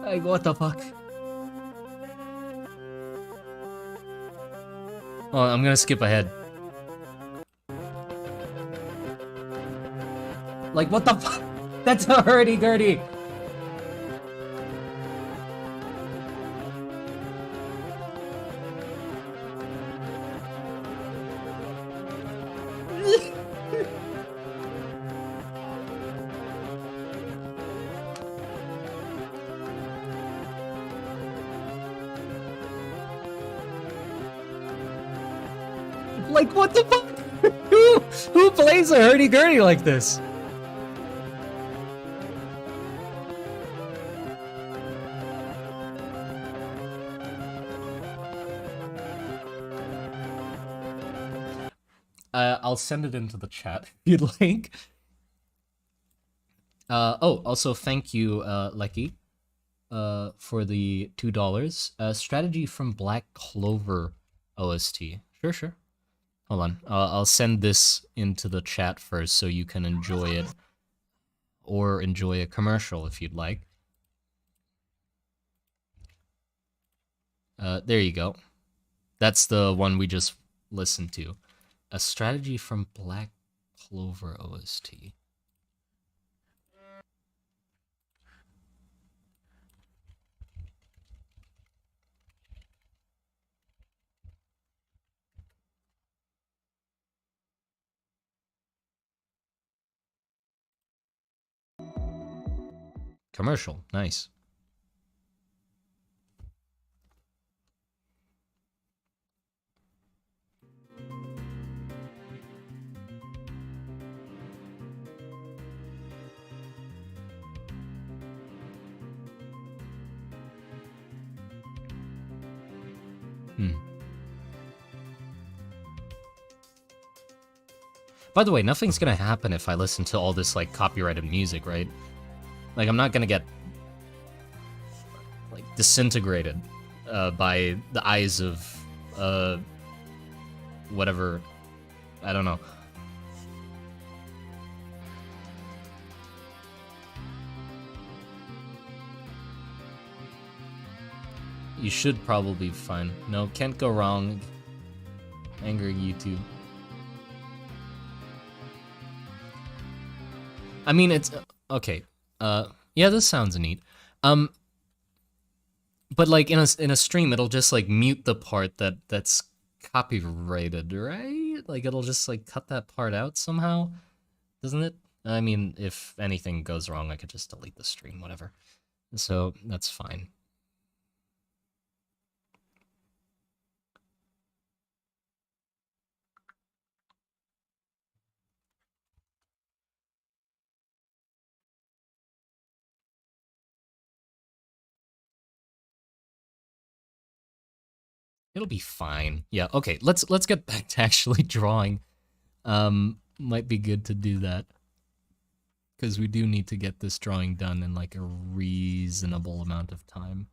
Like, what the fuck? Oh, I'm gonna skip ahead. Like, what the fuck? That's a hurdy-gurdy! Like, what the fuck? Who plays a hurdy-gurdy like this? I'll send it into the chat if you'd like. Oh, also thank you, Lecky, for the $2. Strategy from Black Clover OST. Sure. Hold on. I'll send this into the chat first so you can enjoy it. Or enjoy a commercial if you'd like. There you go. That's the one we just listened to. A strategy from Black Clover OST. Commercial. Nice. Hmm. By the way, nothing's gonna happen if I listen to all this, like, copyrighted music, right? Like, I'm not gonna get, like, disintegrated by the eyes of, whatever. I don't know. You should probably be fine. No, can't go wrong. Angry YouTube. I mean, it's okay. Yeah, this sounds neat. But like in a stream, it'll just like mute the part that's copyrighted, right? Like it'll just like cut that part out somehow, doesn't it? I mean, if anything goes wrong, I could just delete the stream, whatever. So that's fine. It'll be fine. Yeah, okay, let's get back to actually drawing. Might be good to do that. Because we do need to get this drawing done in like a reasonable amount of time.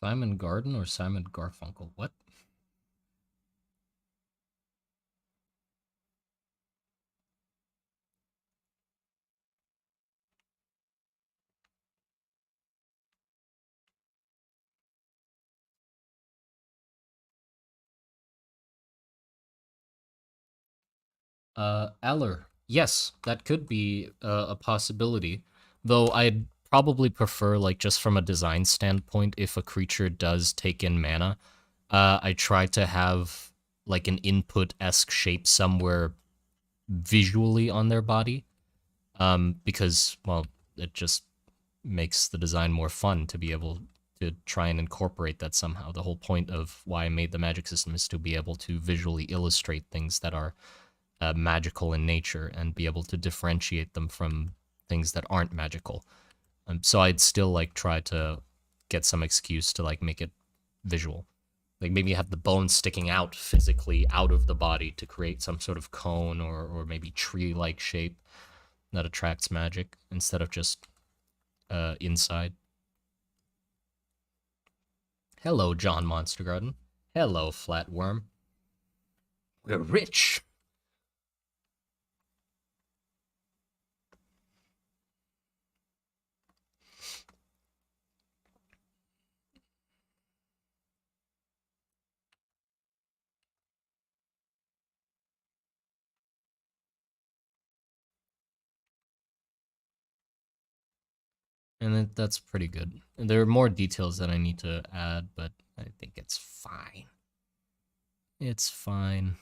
Simon Garden or Simon Garfunkel? What? Eller. Yes, that could be a possibility. Though I'd probably prefer, like, just from a design standpoint, if a creature does take in mana, I try to have, like, an input-esque shape somewhere visually on their body. Because, well, it just makes the design more fun to be able to try and incorporate that somehow. The whole point of why I made the magic system is to be able to visually illustrate things that are magical in nature and be able to differentiate them from things that aren't magical. So I'd still like try to get some excuse to like make it visual. Like maybe have the bones sticking out physically out of the body to create some sort of cone or maybe tree-like shape that attracts magic instead of just inside. Hello, John Monster Garden. Hello, Flatworm. We're rich. And that's pretty good. And there are more details that I need to add, but I think it's fine. It's fine.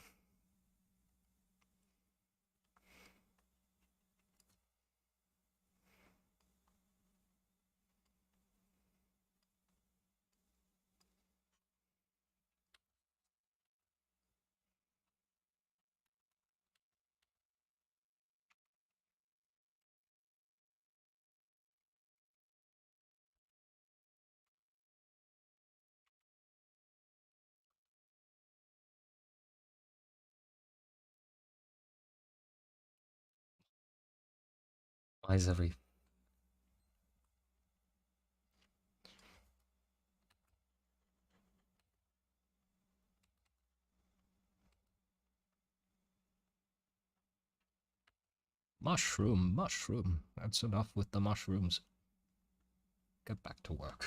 Why is every mushroom? That's enough with the mushrooms. Get back to work.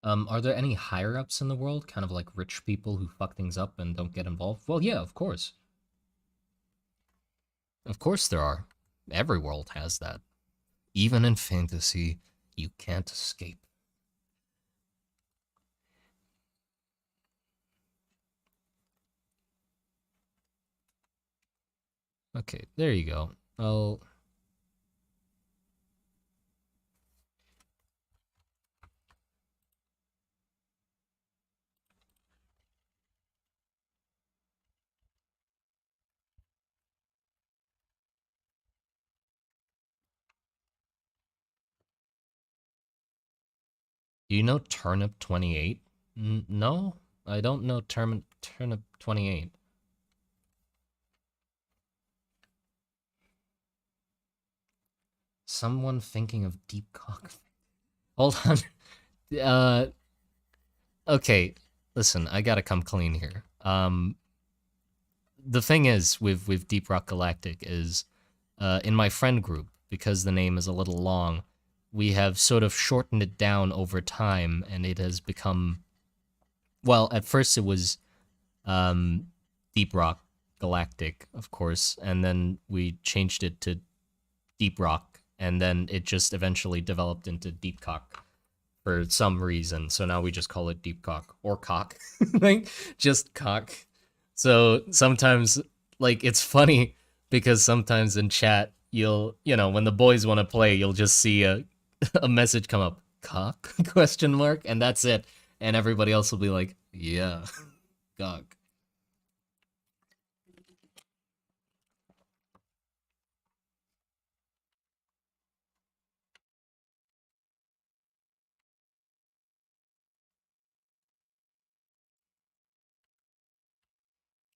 Are there any higher ups in the world, kind of like rich people who fuck things up and don't get involved? Well, yeah, of course. Of course there are. Every world has that. Even in fantasy, you can't escape. Okay, there you go. Well, do you know Turnip 28? No, I don't know Turnip 28. Someone thinking of deep cock. Hold on. Uh, okay. Listen, I gotta come clean here. The thing is with Deep Rock Galactic is, in my friend group, because the name is a little long, we have sort of shortened it down over time, and it has become, well, at first it was um, Deep Rock Galactic, of course, and then we changed it to Deep Rock, and then it just eventually developed into Deep Cock for some reason. So now we just call it Deep Cock or Cock, like just Cock. So sometimes, like, it's funny because sometimes in chat you'll, when the boys want to play, you'll just see a a message come up, cock question mark, and that's it, and everybody else will be like, yeah, cock.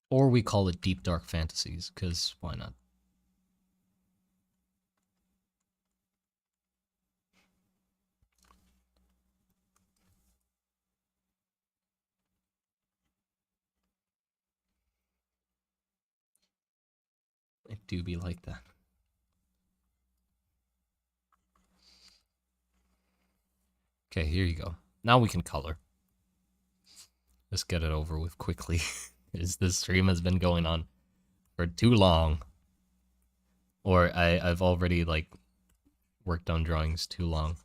Or we call it deep dark fantasies, because why not? It do be like that. Okay, here you go. Now we can color. Let's get it over with quickly. Is this stream has been going on for too long. Or I've already like worked on drawings too long.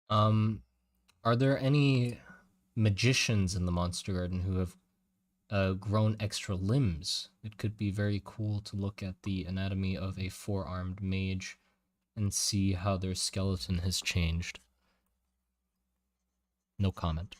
Um, are there any magicians in the Monster Garden who have grown extra limbs? It could be very cool to look at the anatomy of a four-armed mage and see how their skeleton has changed. No comment.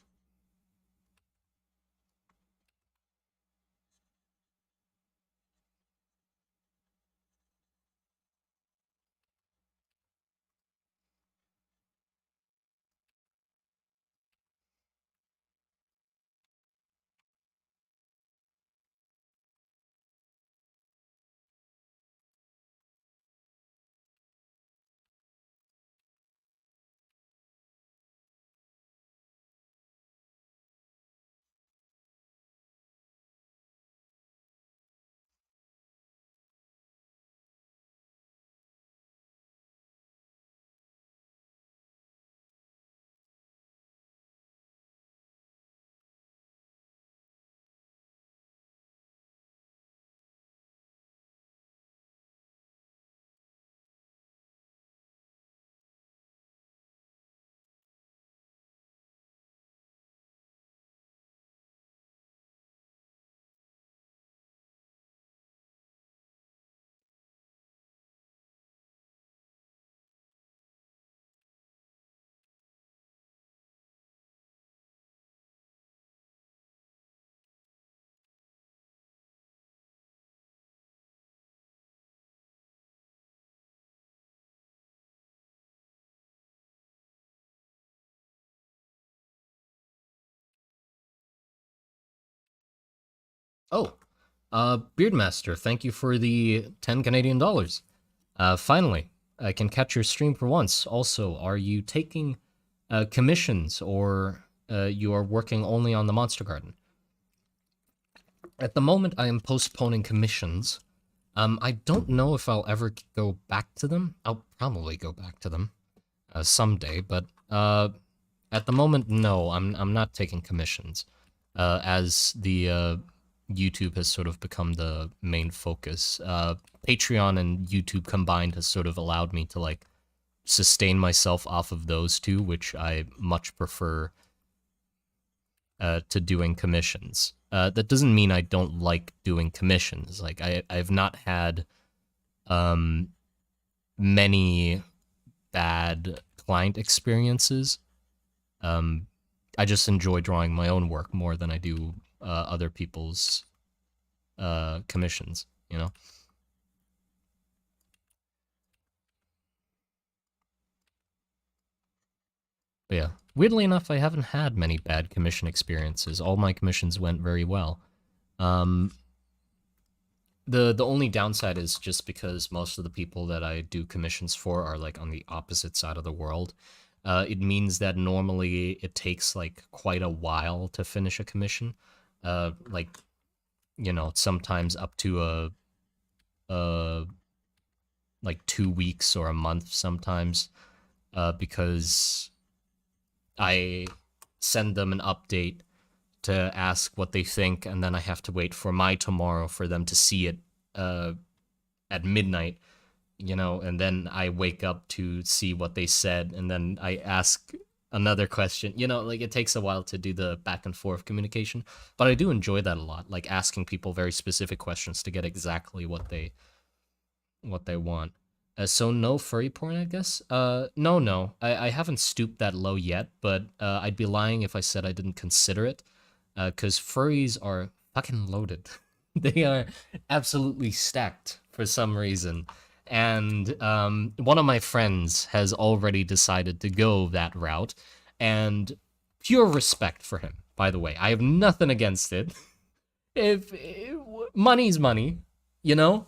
Oh, Beardmaster, thank you for the 10 Canadian dollars. Finally, I can catch your stream for once. Also, are you taking commissions or you are working only on the Monster Garden? At the moment, I am postponing commissions. I don't know if I'll ever go back to them. I'll probably go back to them someday, but at the moment, no, I'm not taking commissions, as the YouTube has sort of become the main focus. Patreon and YouTube combined has sort of allowed me to like sustain myself off of those two, which I much prefer to doing commissions. That doesn't mean I don't like doing commissions. Like I've not had many bad client experiences. I just enjoy drawing my own work more than I do other people's commissions, you know? But yeah, weirdly enough, I haven't had many bad commission experiences. All my commissions went very well. Um, the only downside is just because most of the people that I do commissions for are like on the opposite side of the world. It means that normally it takes like quite a while to finish a commission. Like, you know, sometimes up to a like 2 weeks or a month sometimes, because I send them an update to ask what they think, and then I have to wait for my tomorrow for them to see it at midnight, you know, and then I wake up to see what they said, and then I ask another question. You know, like it takes a while to do the back and forth communication, but I do enjoy that a lot, like asking people very specific questions to get exactly what they want. So no furry porn, I guess. No. I haven't stooped that low yet, but I'd be lying if I said I didn't consider it. Because furries are fucking loaded. They are absolutely stacked for some reason. And one of my friends has already decided to go that route, and pure respect for him. By the way, I have nothing against it. If money's money, you know,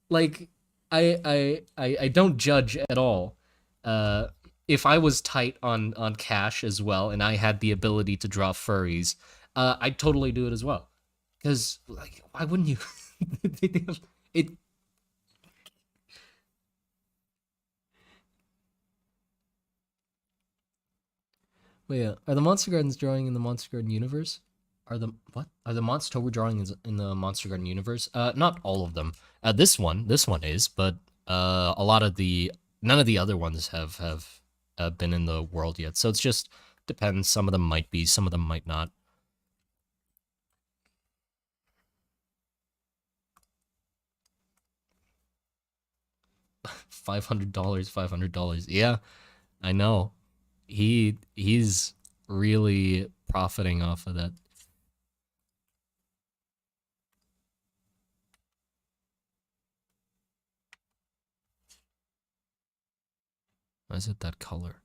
like I don't judge at all. Uh, if I was tight on cash as well, and I had the ability to draw furries, I'd totally do it as well. Because like, why wouldn't you? it. Wait, are the Monster Gardens drawing in the Monster Garden universe? Are the what? Are the Monstober drawings in the Monster Garden universe? Not all of them. This one is, but a lot of the none of the other ones have been in the world yet. So it's just depends. Some of them might be, some of them might not. $500, $500. Yeah, I know. He's really profiting off of that. Why is it that color?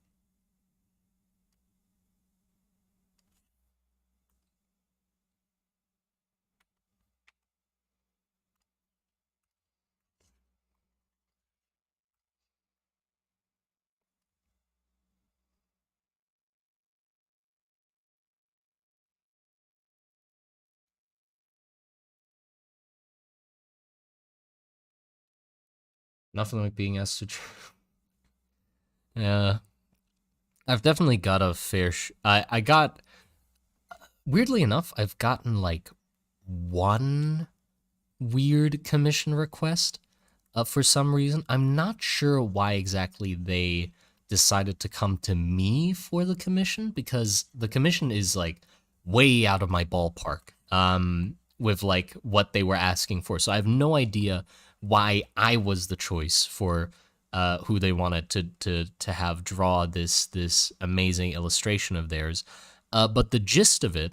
Nothing like being asked to. Yeah, I've definitely got a fair. I got, weirdly enough, I've gotten like one weird commission request for some reason. I'm not sure why exactly they decided to come to me for the commission, because the commission is like way out of my ballpark with like what they were asking for. So I have no idea why I was the choice for who they wanted to have draw this amazing illustration of theirs. But the gist of it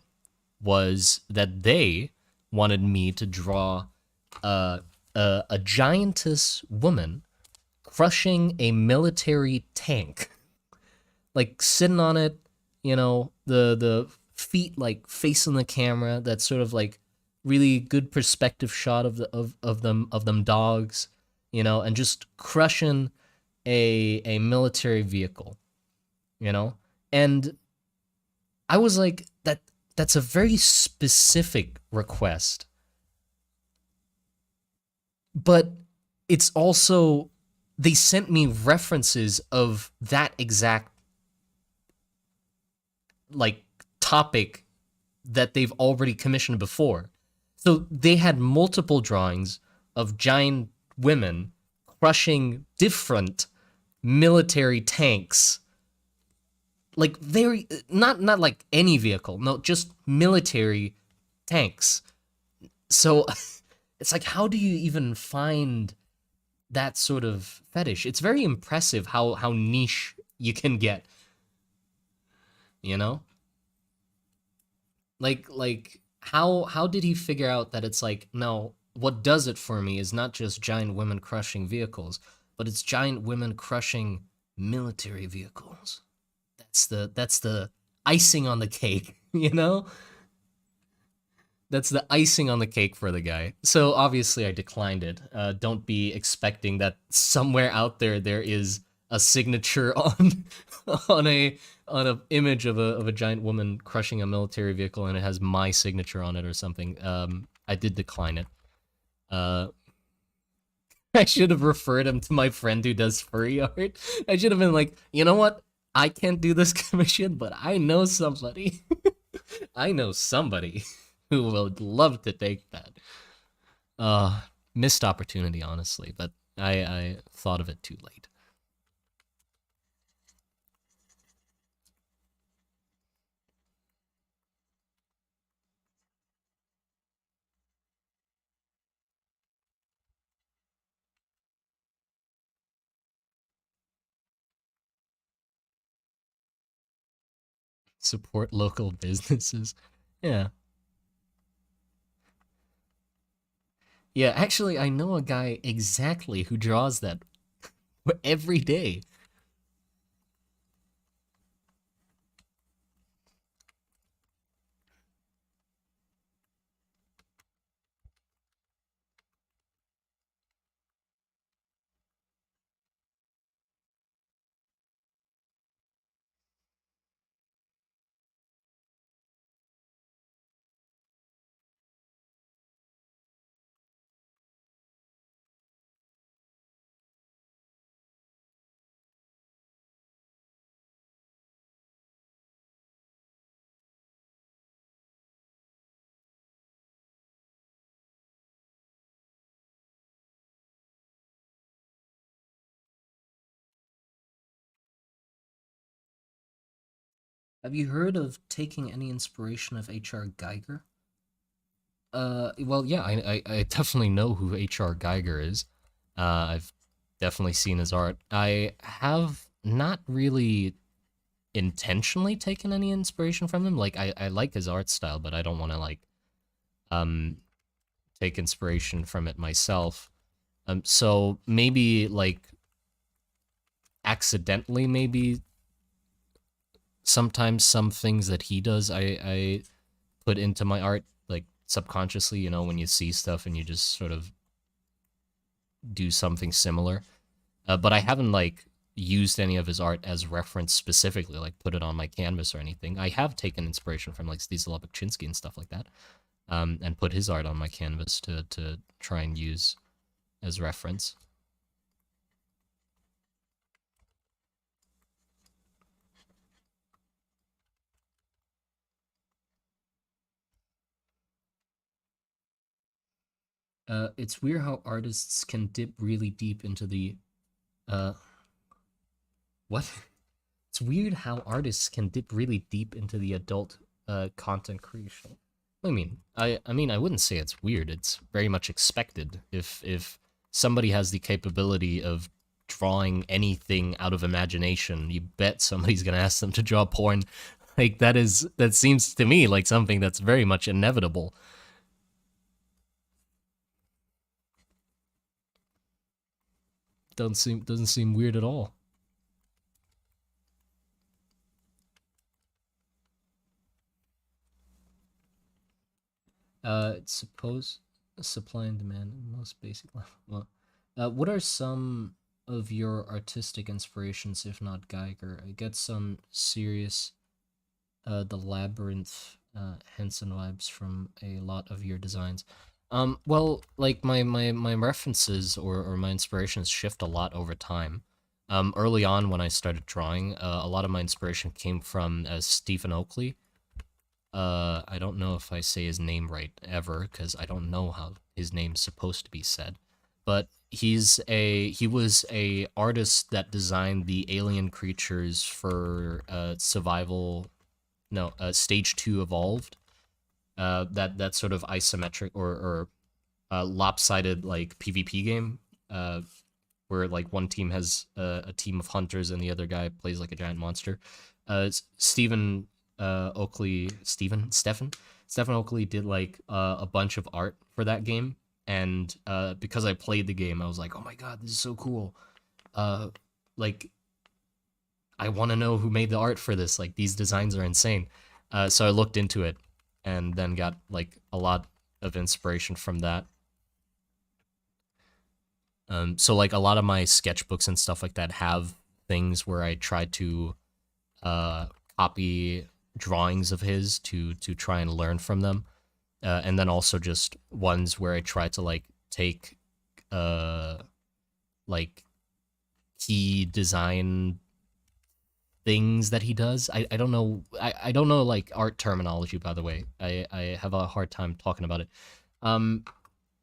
was that they wanted me to draw a giantess woman crushing a military tank, like sitting on it, you know, the feet like facing the camera. That's sort of like really good perspective shot of of them dogs, you know, and just crushing a military vehicle, you know? And I was like, that's a very specific request, but it's also they sent me references of that exact like topic that they've already commissioned before. So they had multiple drawings of giant women crushing different military tanks, like very not like any vehicle, no, just military tanks. So it's like, how do you even find that sort of fetish? It's very impressive how niche you can get, you know? Like how did he figure out that it's like, no, what does it for me is not just giant women crushing vehicles, but it's giant women crushing military vehicles. That's the icing on the cake, you know? That's the icing on the cake for the guy. So obviously I declined it. Don't be expecting that somewhere out there there is a signature on on a on a image of a giant woman crushing a military vehicle and it has my signature on it or something. I did decline it. Uh, I should have referred him to my friend who does furry art. I should have been like, you know what? I can't do this commission, but I know somebody. I know somebody who would love to take that. Uh, Missed opportunity, honestly, but I thought of it too late. Support local businesses. Yeah. Yeah, actually, I know a guy exactly who draws that every day. Have you heard of taking any inspiration of H.R. Geiger? Well, yeah, I definitely know who H.R. Geiger is. I've definitely seen his art. I have not really intentionally taken any inspiration from him. Like, I like his art style, but I don't want to, like, um, take inspiration from it myself. So maybe, like, accidentally, maybe sometimes some things that he does, I put into my art, like, subconsciously, you know, when you see stuff and you just sort of do something similar. But I haven't like used any of his art as reference specifically, like put it on my canvas or anything. I have taken inspiration from like Zdzislaw Bekczynski and stuff like that, and put his art on my canvas to try and use as reference. It's weird how artists can dip really deep into the uh what? It's weird how artists can dip really deep into the adult content creation. I mean, I wouldn't say it's weird. It's very much expected. If somebody has the capability of drawing anything out of imagination, you bet somebody's gonna ask them to draw porn. Like that seems to me like something that's very much inevitable. Doesn't seem weird at all. It's suppose supply and demand at the most basic level. Well, what are some of your artistic inspirations, if not Geiger? I get some serious the labyrinth Henson vibes from a lot of your designs. Well, like my references or my inspirations shift a lot over time. Early on when I started drawing, a lot of my inspiration came from Stephen Oakley. I don't know if I say his name right ever because I don't know how his name's supposed to be said, but he was a artist that designed the alien creatures for survival no, stage 2 evolved. That sort of isometric or lopsided like PvP game, uh, where like one team has a team of hunters and the other guy plays like a giant monster. Stephen Oakley, Stephen Oakley did like a bunch of art for that game, and because I played the game, I was like, oh my god, this is so cool. Uh, like I want to know who made the art for this. Like these designs are insane. So I looked into it and then got like a lot of inspiration from that. So like a lot of my sketchbooks and stuff like that have things where I try to uh, copy drawings of his to try and learn from them, and then also just ones where I try to like take uh like key design things that he does. I don't know I don't know like art terminology by the way. I have a hard time talking about it. Um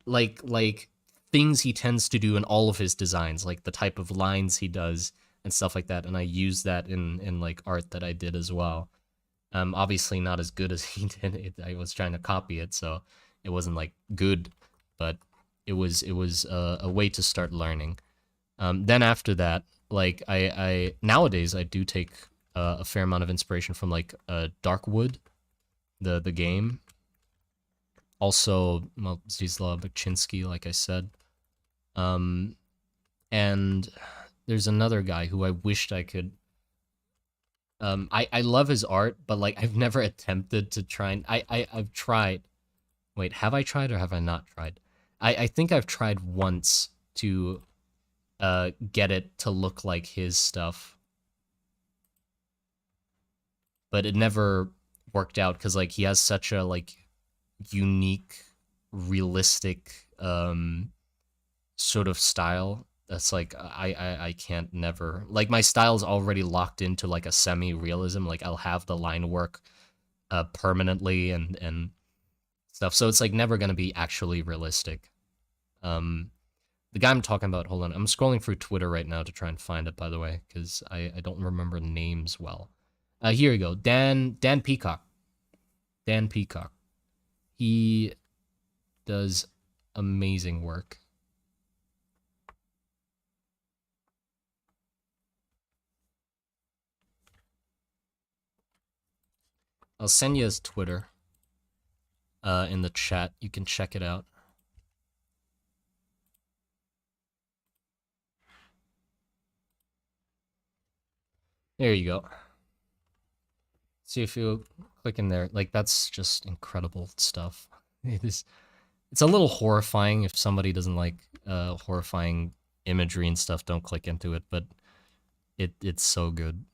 like things he tends to do in all of his designs, like the type of lines he does and stuff like that, and I use that in like art that I did as well. Obviously not as good as he did it. I was trying to copy it, so it wasn't like good, but it was a way to start learning. Then after that, like I nowadays I do take a fair amount of inspiration from like Darkwood, the game. Also, well, Zizla Baczynski, like I said. Um, and there's another guy who I wished I could. I love his art, but like I've never attempted to try and I've tried. Wait, have I tried or have I not tried? I think I've tried once to get it to look like his stuff, but it never worked out because like he has such a like unique, realistic sort of style that's like I can't never like my style's already locked into like a semi-realism. Like I'll have the line work permanently and stuff, so it's like never gonna be actually realistic. Um, the guy I'm talking about, hold on, I'm scrolling through Twitter right now to try and find it, by the way, because I don't remember names well. Here you go. Dan Peacock. Dan Peacock. He does amazing work. I'll send you his Twitter in the chat. You can check it out. There you go. See if you click in there. Like that's just incredible stuff. It is. It's a little horrifying if somebody doesn't like horrifying imagery and stuff. Don't click into it, but it's so good.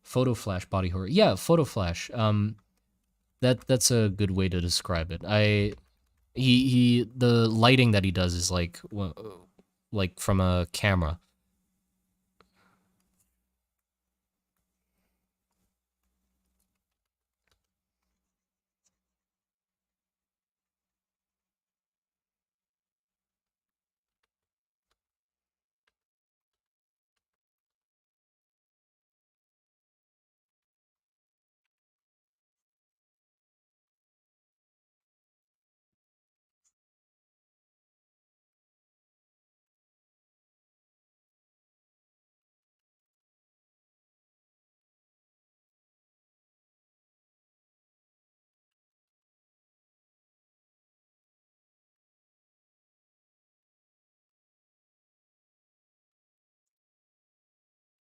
Photo flash body horror. Yeah, photo flash. That's a good way to describe it. He the lighting that he does is like from a camera.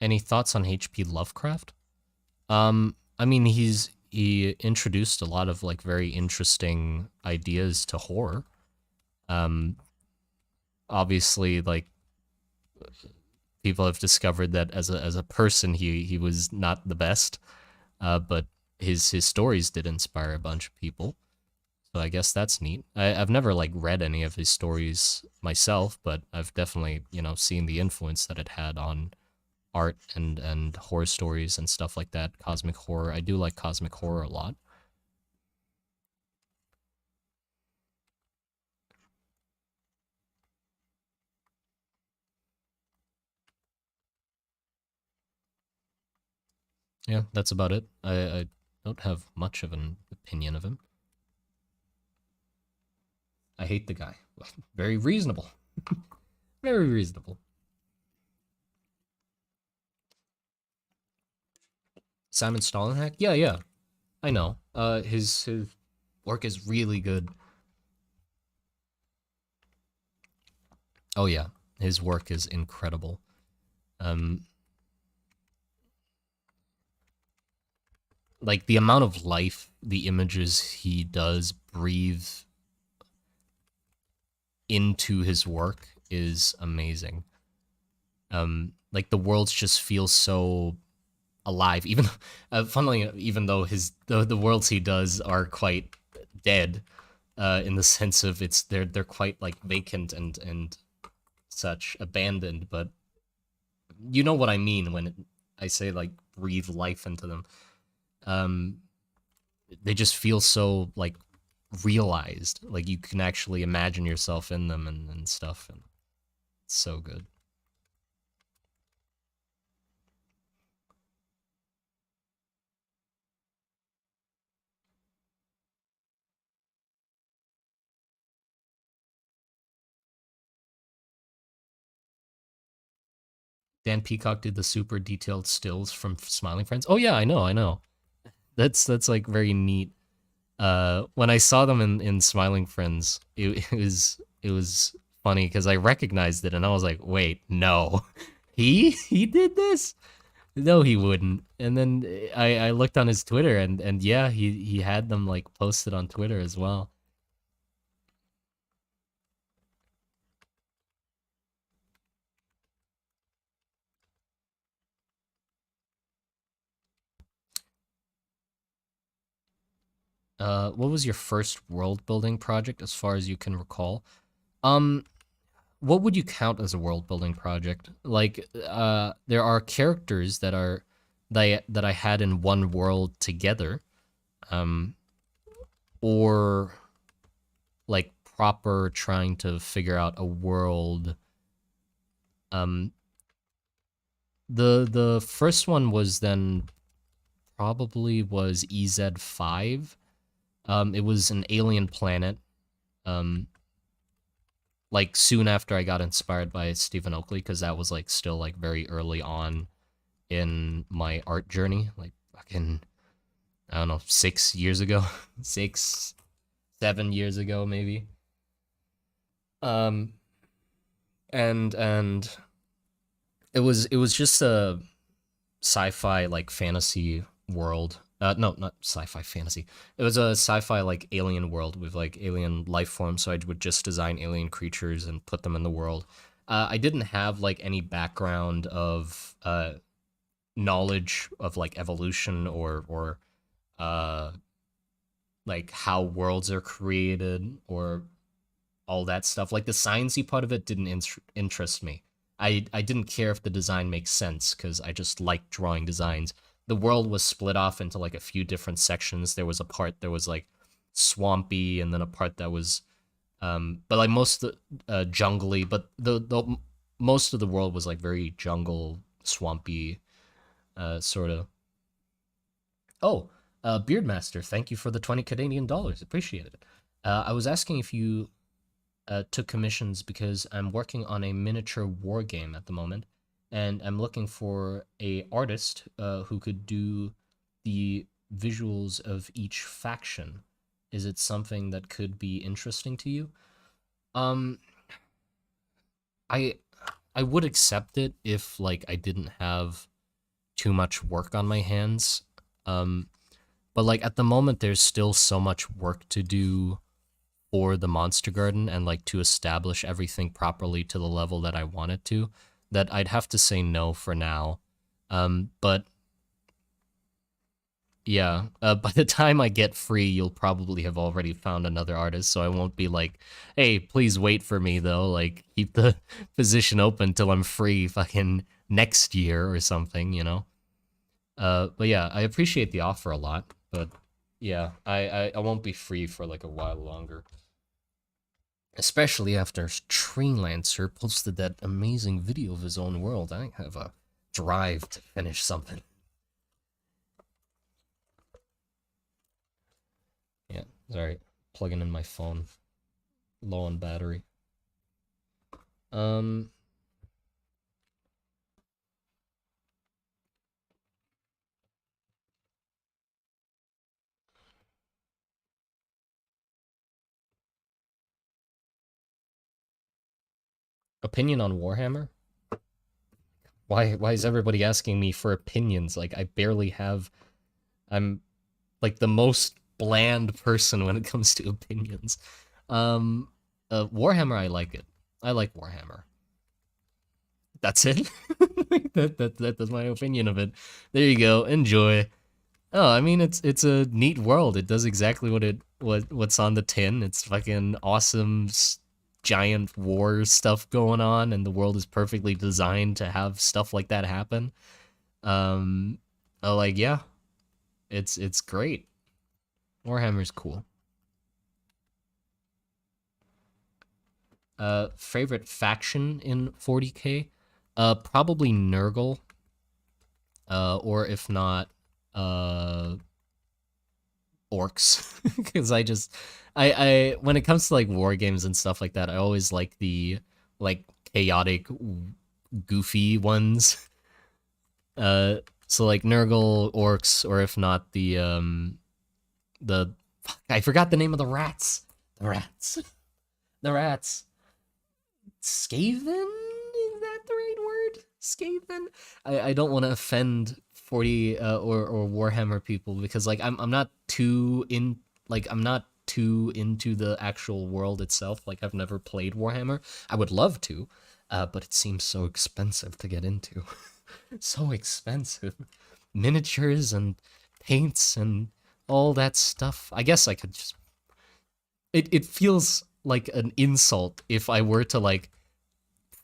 Any thoughts on HP Lovecraft? I mean, he introduced a lot of like very interesting ideas to horror. Um, Obviously, like people have discovered that as a person, he was not the best. But his stories did inspire a bunch of people. So I guess that's neat. I've never like read any of his stories myself, but I've definitely seen the influence that it had on art and horror stories and stuff like that. Cosmic horror. I do like cosmic horror a lot. Yeah, that's about it. I don't have much of an opinion of him. I hate the guy. Very reasonable. Very reasonable. Simon Stollenhack? Yeah, yeah. I know. His work is really good. Oh yeah, his work is incredible. Um, like the amount of life the images he does breathe into his work is amazing. Like the worlds just feel so alive, even funnily even though the worlds he does are quite dead, in the sense of they're quite like vacant and such abandoned, but you know what I mean when I say like breathe life into them. Um, they just feel so like realized, like you can actually imagine yourself in them and stuff, and it's so good. Dan Peacock did the super detailed stills from Smiling Friends. Oh yeah, I know. That's like very neat. When I saw them in Smiling Friends, it was funny because I recognized it and I was like, wait, no, he did this? No, he wouldn't. And then I looked on his Twitter and yeah, he had them like posted on Twitter as well. What was your first world building project as far as you can recall? Um, what would you count as a world building project? Like, there are characters that I had in one world together, um, or like proper trying to figure out a world. Um, the first one was then probably was EZ5. It was an alien planet. Um, like soon after I got inspired by Stephen Oakley, because that was like still like very early on in my art journey, like fucking I don't know, 6 years ago, 6, 7 years ago maybe. Um, and it was just a sci-fi like fantasy world. No, not sci-fi fantasy. It was a sci-fi like alien world with like alien life forms. So I would just design alien creatures and put them in the world. I didn't have like any background of knowledge of like evolution or uh like how worlds are created or all that stuff. Like the sciencey part of it didn't interest me. I didn't care if the design makes sense because I just liked drawing designs. The world was split off into like a few different sections. There was a part that was like swampy, and then a part that was, but like most of the jungly. But the most of the world was like very jungle, swampy, sort of. Oh, Beardmaster, thank you for the 20 Canadian dollars. Appreciate it. I was asking if you took commissions because I'm working on a miniature war game at the moment, and I'm looking for a artist who could do the visuals of each faction. Is it something that could be interesting to you? Um, I I would accept it if like I didn't have too much work on my hands. Um, but like at the moment, there's still so much work to do for the monster garden and like to establish everything properly to the level that I want it to, that I'd have to say no for now. But yeah, by the time I get free, you'll probably have already found another artist, so I won't be like, hey, please wait for me though. Like, keep the position open till I'm free fucking next year or something, you know? But yeah, I appreciate the offer a lot, but yeah, I won't be free for like a while longer. Especially after Treelancer posted that amazing video of his own world. I have a drive to finish something. Yeah, sorry. Plugging in my phone. Low on battery. Um, Opinion on Warhammer? Why is everybody asking me for opinions? Like I barely have. I'm like the most bland person when it comes to opinions. Um, Warhammer, I like it. I like Warhammer. That's it. That's my opinion of it. There you go. Enjoy. Oh, I mean it's a neat world. It does exactly what's on the tin. It's fucking awesome giant war stuff going on, and the world is perfectly designed to have stuff like that happen. Um, like yeah, it's great. Warhammer's cool. Favorite faction in 40K? Probably Nurgle. Or if not, uh, orcs, because I when it comes to like war games and stuff like that, I always like the like chaotic, goofy ones. So like Nurgle, orcs, or if not the I forgot the name of the rats. The rats. The rats. Skaven? Is that the right word? Skaven? I don't want to offend 40 or Warhammer people because like I'm not too in like I'm not too into the actual world itself. Like I've never played Warhammer. I would love to, but it seems so expensive to get into. So expensive. Miniatures and paints and all that stuff. I guess I could just it feels like an insult if I were to like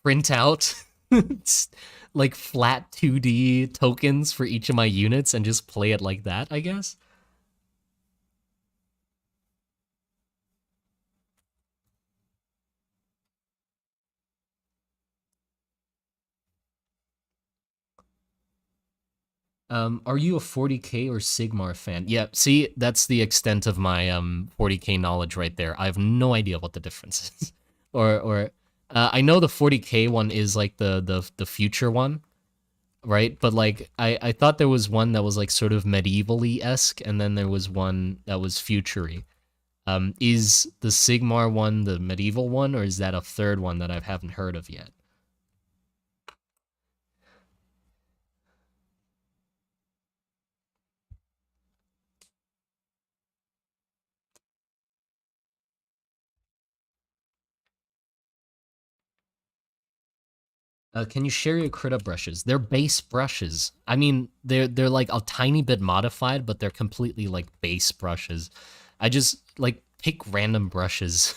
print out like flat 2D tokens for each of my units and just play it like that, I guess. Are you a 40K or Sigmar fan? Yeah, see, that's the extent of my 40K knowledge right there. I have no idea what the difference is. or I know the 40K one is like the future one, right? But like I thought there was one that was like sort of medievally esque, and then there was one that was futury. Is the Sigmar one the medieval one, or is that a third one that I haven't heard of yet? Can you share your Krita brushes? They're base brushes. I mean, they're like a tiny bit modified, but they're completely like base brushes. I just like pick random brushes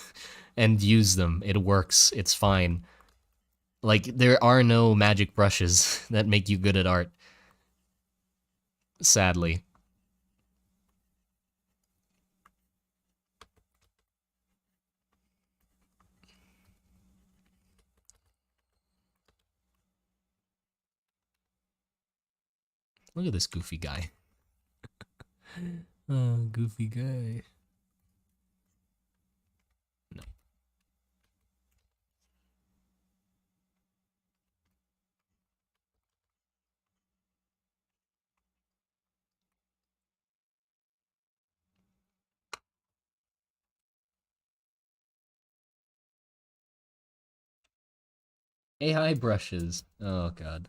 and use them. It works. It's fine. Like there are no magic brushes that make you good at art, sadly. Look at this goofy guy. Oh, goofy guy. No. AI brushes. Oh god.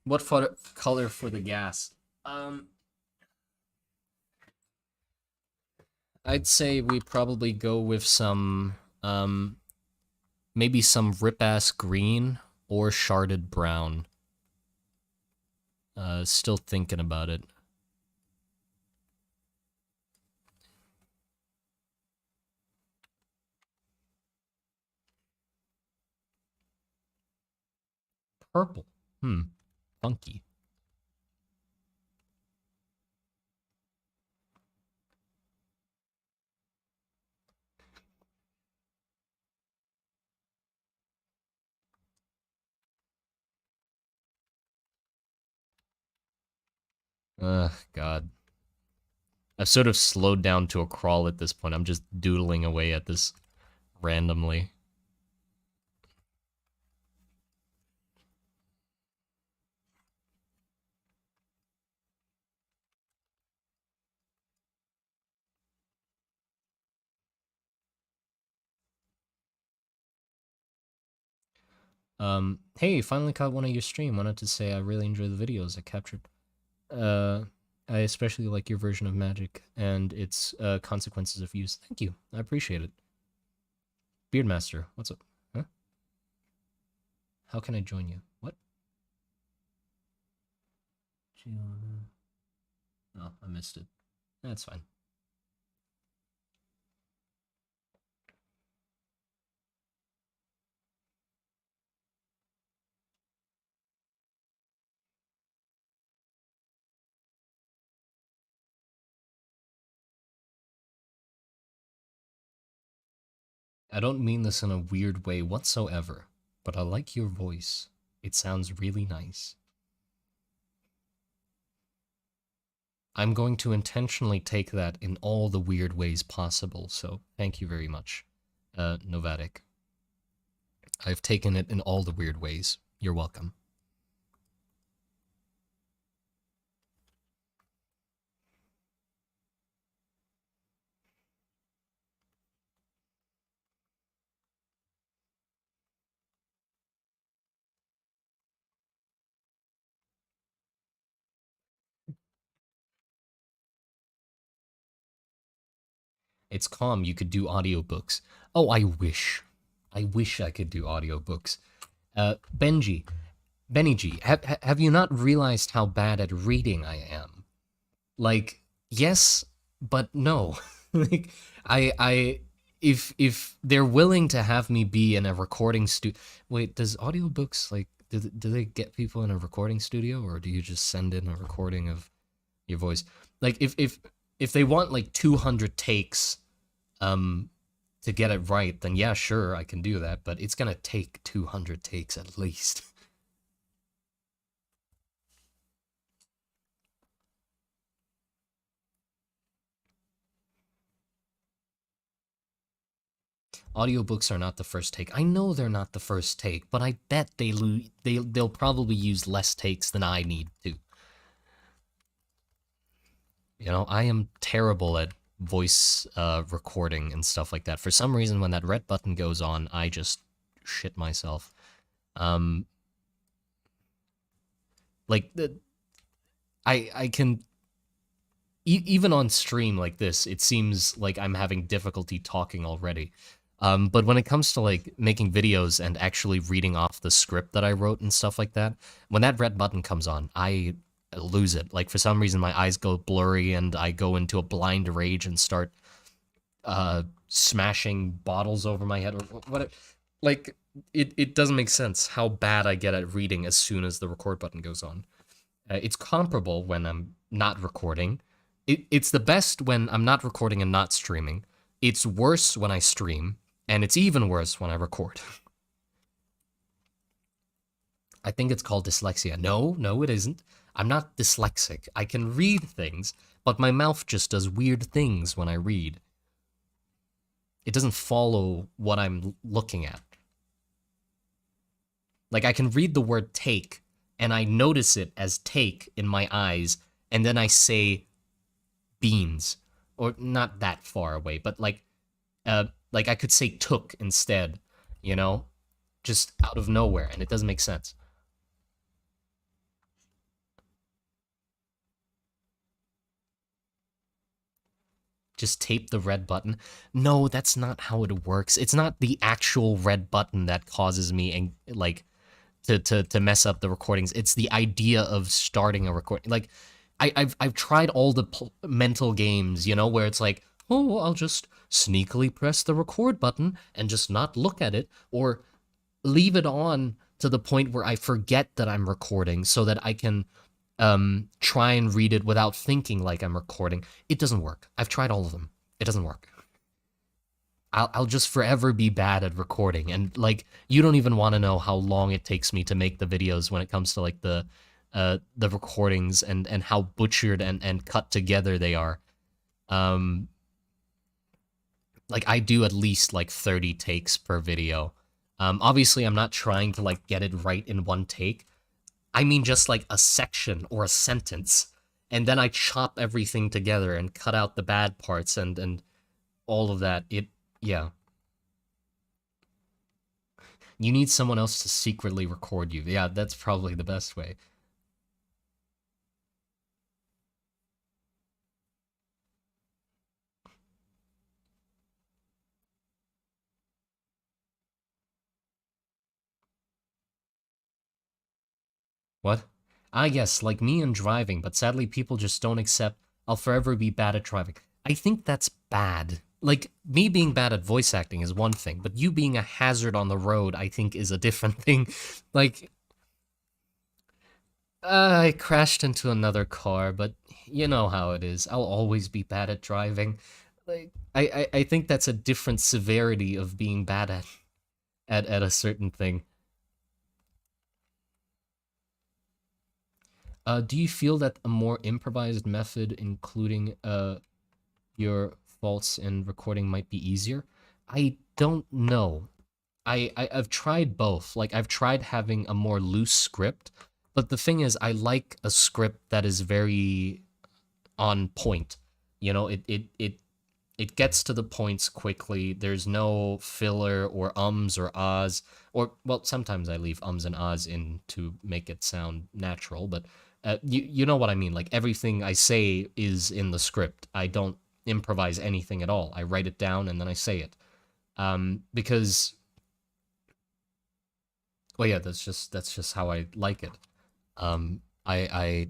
What color for the gas? Um, I'd say we probably go with some, maybe some rip-ass green or sharded brown. Still thinking about it. Purple. Funky. God. I've sort of slowed down to a crawl at this point. I'm just doodling away at this randomly. Hey, finally caught one of your stream. Wanted to say I really enjoy the videos I captured. Uh, I especially like your version of magic and its consequences of use. Thank you. I appreciate it. Beardmaster, what's up? Huh? How can I join you? What? Oh, I missed it. That's fine. I don't mean this in a weird way whatsoever, but I like your voice. It sounds really nice. I'm going to intentionally take that in all the weird ways possible, so thank you very much, Novatic. I've taken it in all the weird ways. You're welcome. It's calm. You could do audiobooks. Oh, I wish. I wish I could do audiobooks. Benny G, have you not realized how bad at reading I am? Like, yes, but no. Like, I, if they're willing to have me be in a recording studio, wait, does audiobooks, like, do they get people in a recording studio, or do you just send in a recording of your voice? Like, if they want like 200 takes, to get it right, then yeah, sure, I can do that, but it's gonna take 200 takes at least. Audiobooks are not the first take. I know they're not the first take, but I bet they'll probably use less takes than I need to. You know, I am terrible at voice recording and stuff like that. For some reason, when that red button goes on, I just shit myself. Um, like I can even on stream like this, it seems like I'm having difficulty talking already. But when it comes to like making videos and actually reading off the script that I wrote and stuff like that, when that red button comes on, I lose it. Like for some reason, my eyes go blurry and I go into a blind rage and start smashing bottles over my head or what. Like it doesn't make sense how bad I get at reading as soon as the record button goes on. It's comparable when I'm not recording. It's the best when I'm not recording and not streaming. It's worse when I stream, and it's even worse when I record. I think it's called dyslexia. No, it isn't. I'm not dyslexic. I can read things, but my mouth just does weird things when I read. It doesn't follow what I'm looking at. Like, I can read the word take, and I notice it as take in my eyes, and then I say beans, or not that far away, but like I could say took instead, you know, just out of nowhere, and it doesn't make sense. just tape the red button. No, that's not how it works. It's not the actual red button that causes me and like to mess up the recordings. It's the idea of starting a recording. Like I've tried all the mental games, you know, where it's like, oh, I'll just sneakily press the record button and just not look at it, or leave it on to the point where I forget that I'm recording so that I can try and read it without thinking like I'm recording. It doesn't work. I've tried all of them. It doesn't work. I'll just forever be bad at recording, and like you don't even want to know how long it takes me to make the videos when it comes to like the recordings and how butchered and cut together they are. Um, like I do at least like 30 takes per video. Obviously I'm not trying to like get it right in one take. I mean just like a section or a sentence, and then I chop everything together and cut out the bad parts and all of that. Yeah. You need someone else to secretly record you. Yeah, that's probably the best way. What? Ah, yes, like me and driving, but sadly people just don't accept I'll forever be bad at driving. I think that's bad. Like, me being bad at voice acting is one thing, but you being a hazard on the road, I think, is a different thing. Like, I crashed into another car, but you know how it is. I'll always be bad at driving. Like, I think that's a different severity of being bad at a certain thing. Do you feel that a more improvised method, including your faults in recording, might be easier? I don't know. I've tried both. Like I've tried having a more loose script, but the thing is, I like a script that is very on point. You know, it gets to the points quickly. There's no filler or ums or ahs, or well, sometimes I leave ums and ahs in to make it sound natural, but you know what I mean. Like everything I say is in the script. I don't improvise anything at all. I write it down and then I say it. Because well, yeah, that's just how I like it. I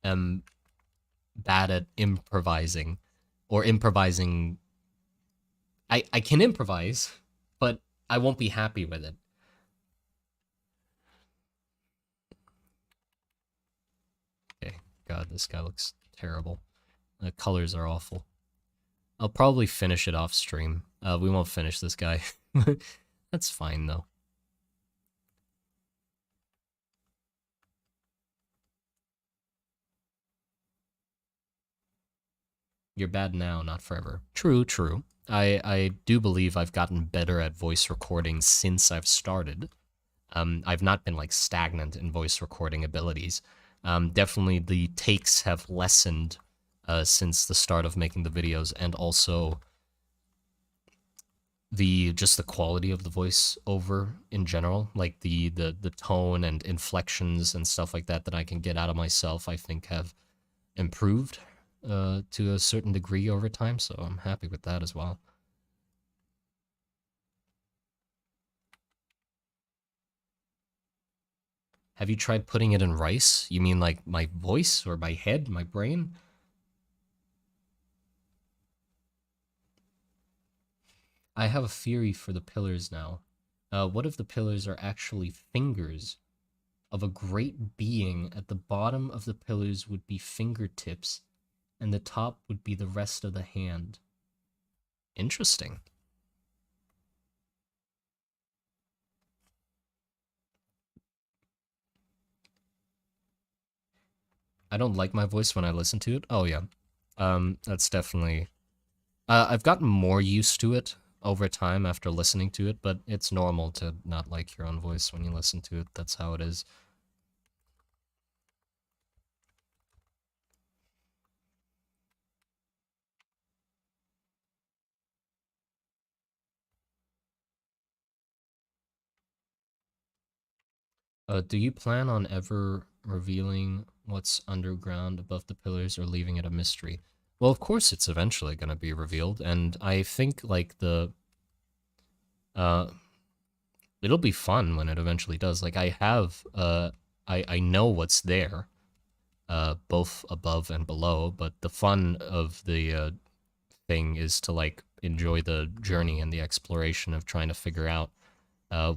am bad at improvising, or improvising. I can improvise, but I won't be happy with it. Okay, God, this guy looks terrible. The colors are awful. I'll probably finish it off stream. We won't finish this guy. That's fine though. You're bad now, not forever. True, true. I do believe I've gotten better at voice recording since I've started. I've not been like stagnant in voice recording abilities. Definitely the takes have lessened since the start of making the videos, and also the just the quality of the voice over in general, like the tone and inflections and stuff like that that I can get out of myself, I think have improved to a certain degree over time, so I'm happy with that as well. Have you tried putting it in rice? You mean like my voice or my head, my brain? I have a theory for the pillars now. What if the pillars are actually fingers of a great being? At the bottom of the pillars would be fingertips, and the top would be the rest of the hand. Interesting. I don't like my voice when I listen to it. Oh yeah. That's definitely I've gotten more used to it over time after listening to it, but it's normal to not like your own voice when you listen to it. That's how it is. Do you plan on ever revealing what's underground above the pillars, or leaving it a mystery? Well, of course, it's eventually going to be revealed, and I think like the uh, it'll be fun when it eventually does. Like I have I know what's there, both above and below, but the fun of the thing is to like enjoy the journey and the exploration of trying to figure out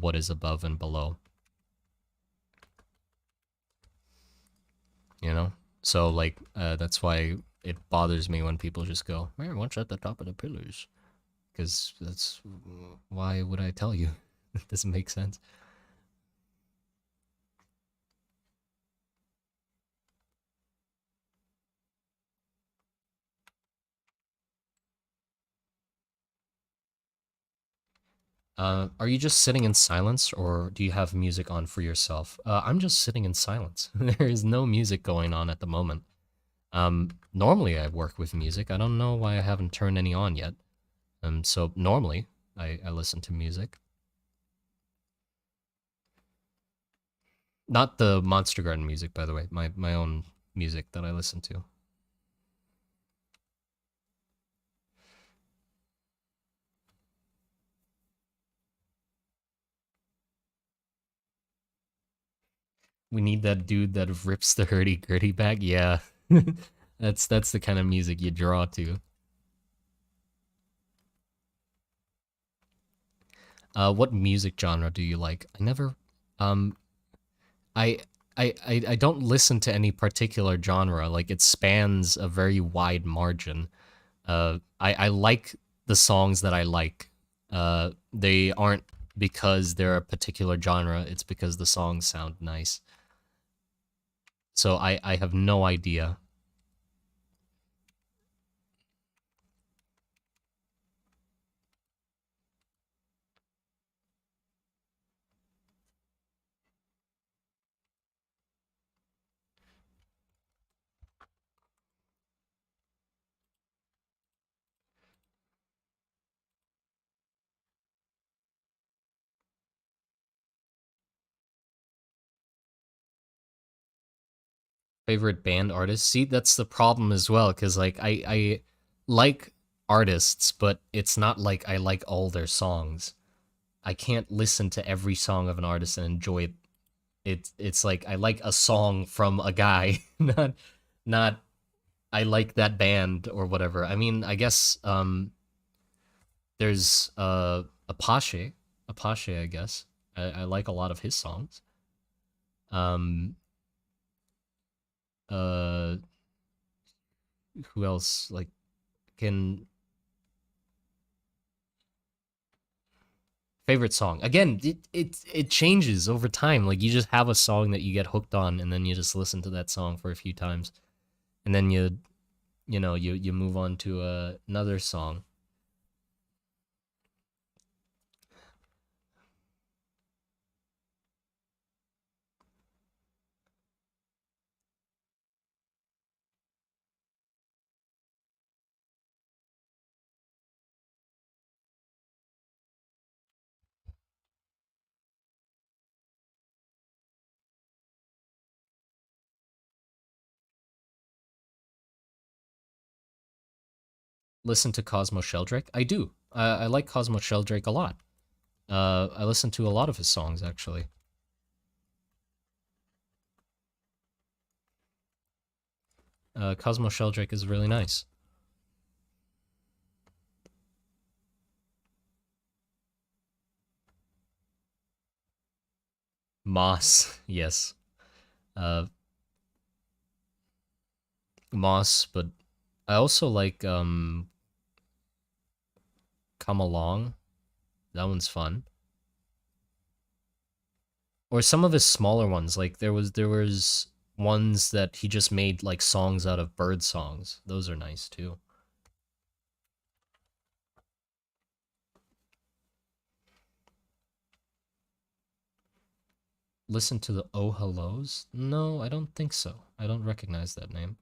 what is above and below. You know, so like that's why it bothers me when people just go, "Man, what's at the top of the pillars?" Because that's why would I tell you? It doesn't make sense. Are you just sitting in silence, or do you have music on for yourself? I'm just sitting in silence. There is no music going on at the moment. Normally I work with music. I don't know why I haven't turned any on yet. So normally I listen to music, not the Monster Garden music, by the way. My own music that I listen to. We need that dude that rips the hurdy gurdy back. Yeah, that's the kind of music you draw to. What music genre do you like? I never, um, I, I don't listen to any particular genre. Like it spans a very wide margin. I like the songs that I like. They aren't because they're a particular genre. It's because the songs sound nice. So I have no idea. Favorite band artist. See, that's the problem as well, because like I like artists, but it's not like I like all their songs. I can't listen to every song of an artist and enjoy it. It's like I like a song from a guy, not I like that band or whatever. I mean, I guess there's Apache, Apache, I guess. I like a lot of his songs. Um uh who else like can favorite song. Again, it changes over time. Like you just have a song that you get hooked on, and then you just listen to that song for a few times, and then you move on to another song. Listen to Cosmo Sheldrake. I do. I like Cosmo Sheldrake a lot. I listen to a lot of his songs actually. Cosmo Sheldrake is really nice. Moss, yes. Uh, Moss, but I also like Come Along. That one's fun. Or some of his smaller ones. Like there was ones that he just made like songs out of bird songs. Those are nice too. Listen to the Oh Hellos? No, I don't think so. I don't recognize that name.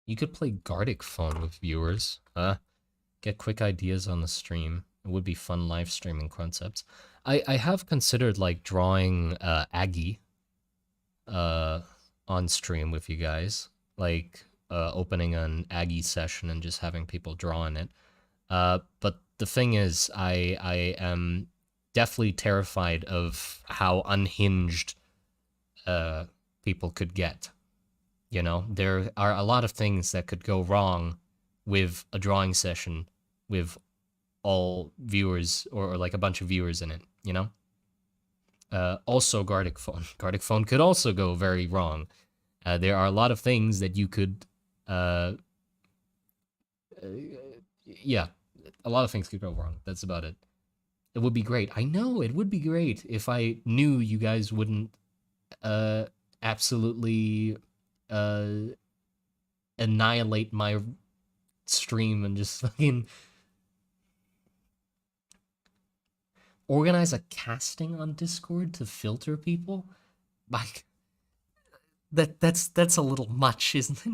You could play Gartic Phone with viewers. Get quick ideas on the stream. It would be fun live streaming concepts. I have considered like drawing Aggie on stream with you guys. Like opening an Aggie session and just having people draw in it. But the thing is, I am deathly terrified of how unhinged people could get. You know, there are a lot of things that could go wrong with a drawing session with all viewers or like a bunch of viewers in it, you know? Also, Gartic Phone. Gartic Phone could also go very wrong. There are a lot of things that you could, yeah, a lot of things could go wrong. That's about it. It would be great. I know, it would be great if I knew you guys wouldn't absolutely annihilate my stream and just fucking organize a casting on Discord to filter people. Like that's a little much, isn't it?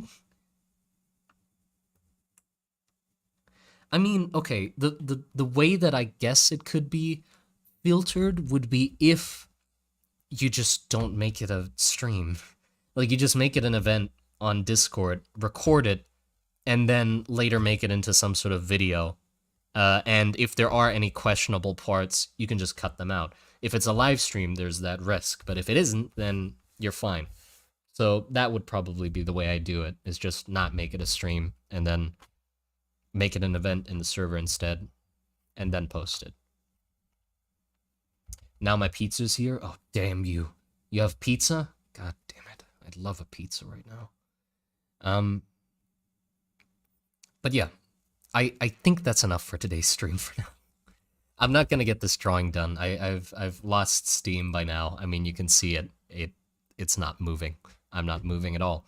I mean, okay, the way that I guess it could be filtered would be if you just don't make it a stream. Like, you just make it an event on Discord, record it, and then later make it into some sort of video. And if there are any questionable parts, you can just cut them out. If it's a live stream, there's that risk. But if it isn't, then you're fine. So that would probably be the way I do it, is just not make it a stream, and then make it an event in the server instead, and then post it. Now my pizza's here. Oh, damn you. You have pizza? God damn it. I'd love a pizza right now. But yeah, I think that's enough for today's stream for now. I'm not gonna get this drawing done. I've lost steam by now. I mean, you can see it. It's not moving. I'm not moving at all.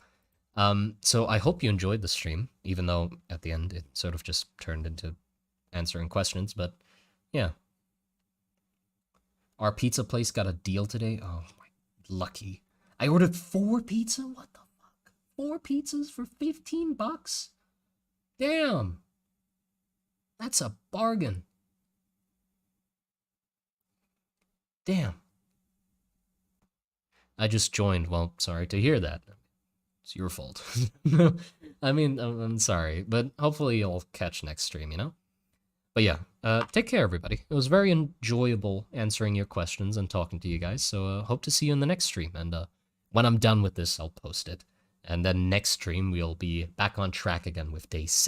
So I hope you enjoyed the stream, even though at the end it sort of just turned into answering questions, but yeah. Our pizza place got a deal today. Oh my, lucky. I ordered 4 pizza? What the fuck? 4 pizzas for 15 bucks? Damn. That's a bargain. Damn. I just joined. Well, sorry to hear that. It's your fault. I mean, I'm sorry, but hopefully you'll catch next stream, you know? But yeah, take care, everybody. It was very enjoyable answering your questions and talking to you guys, so hope to see you in the next stream, and when I'm done with this, I'll post it. And then next stream, we'll be back on track again with day 6.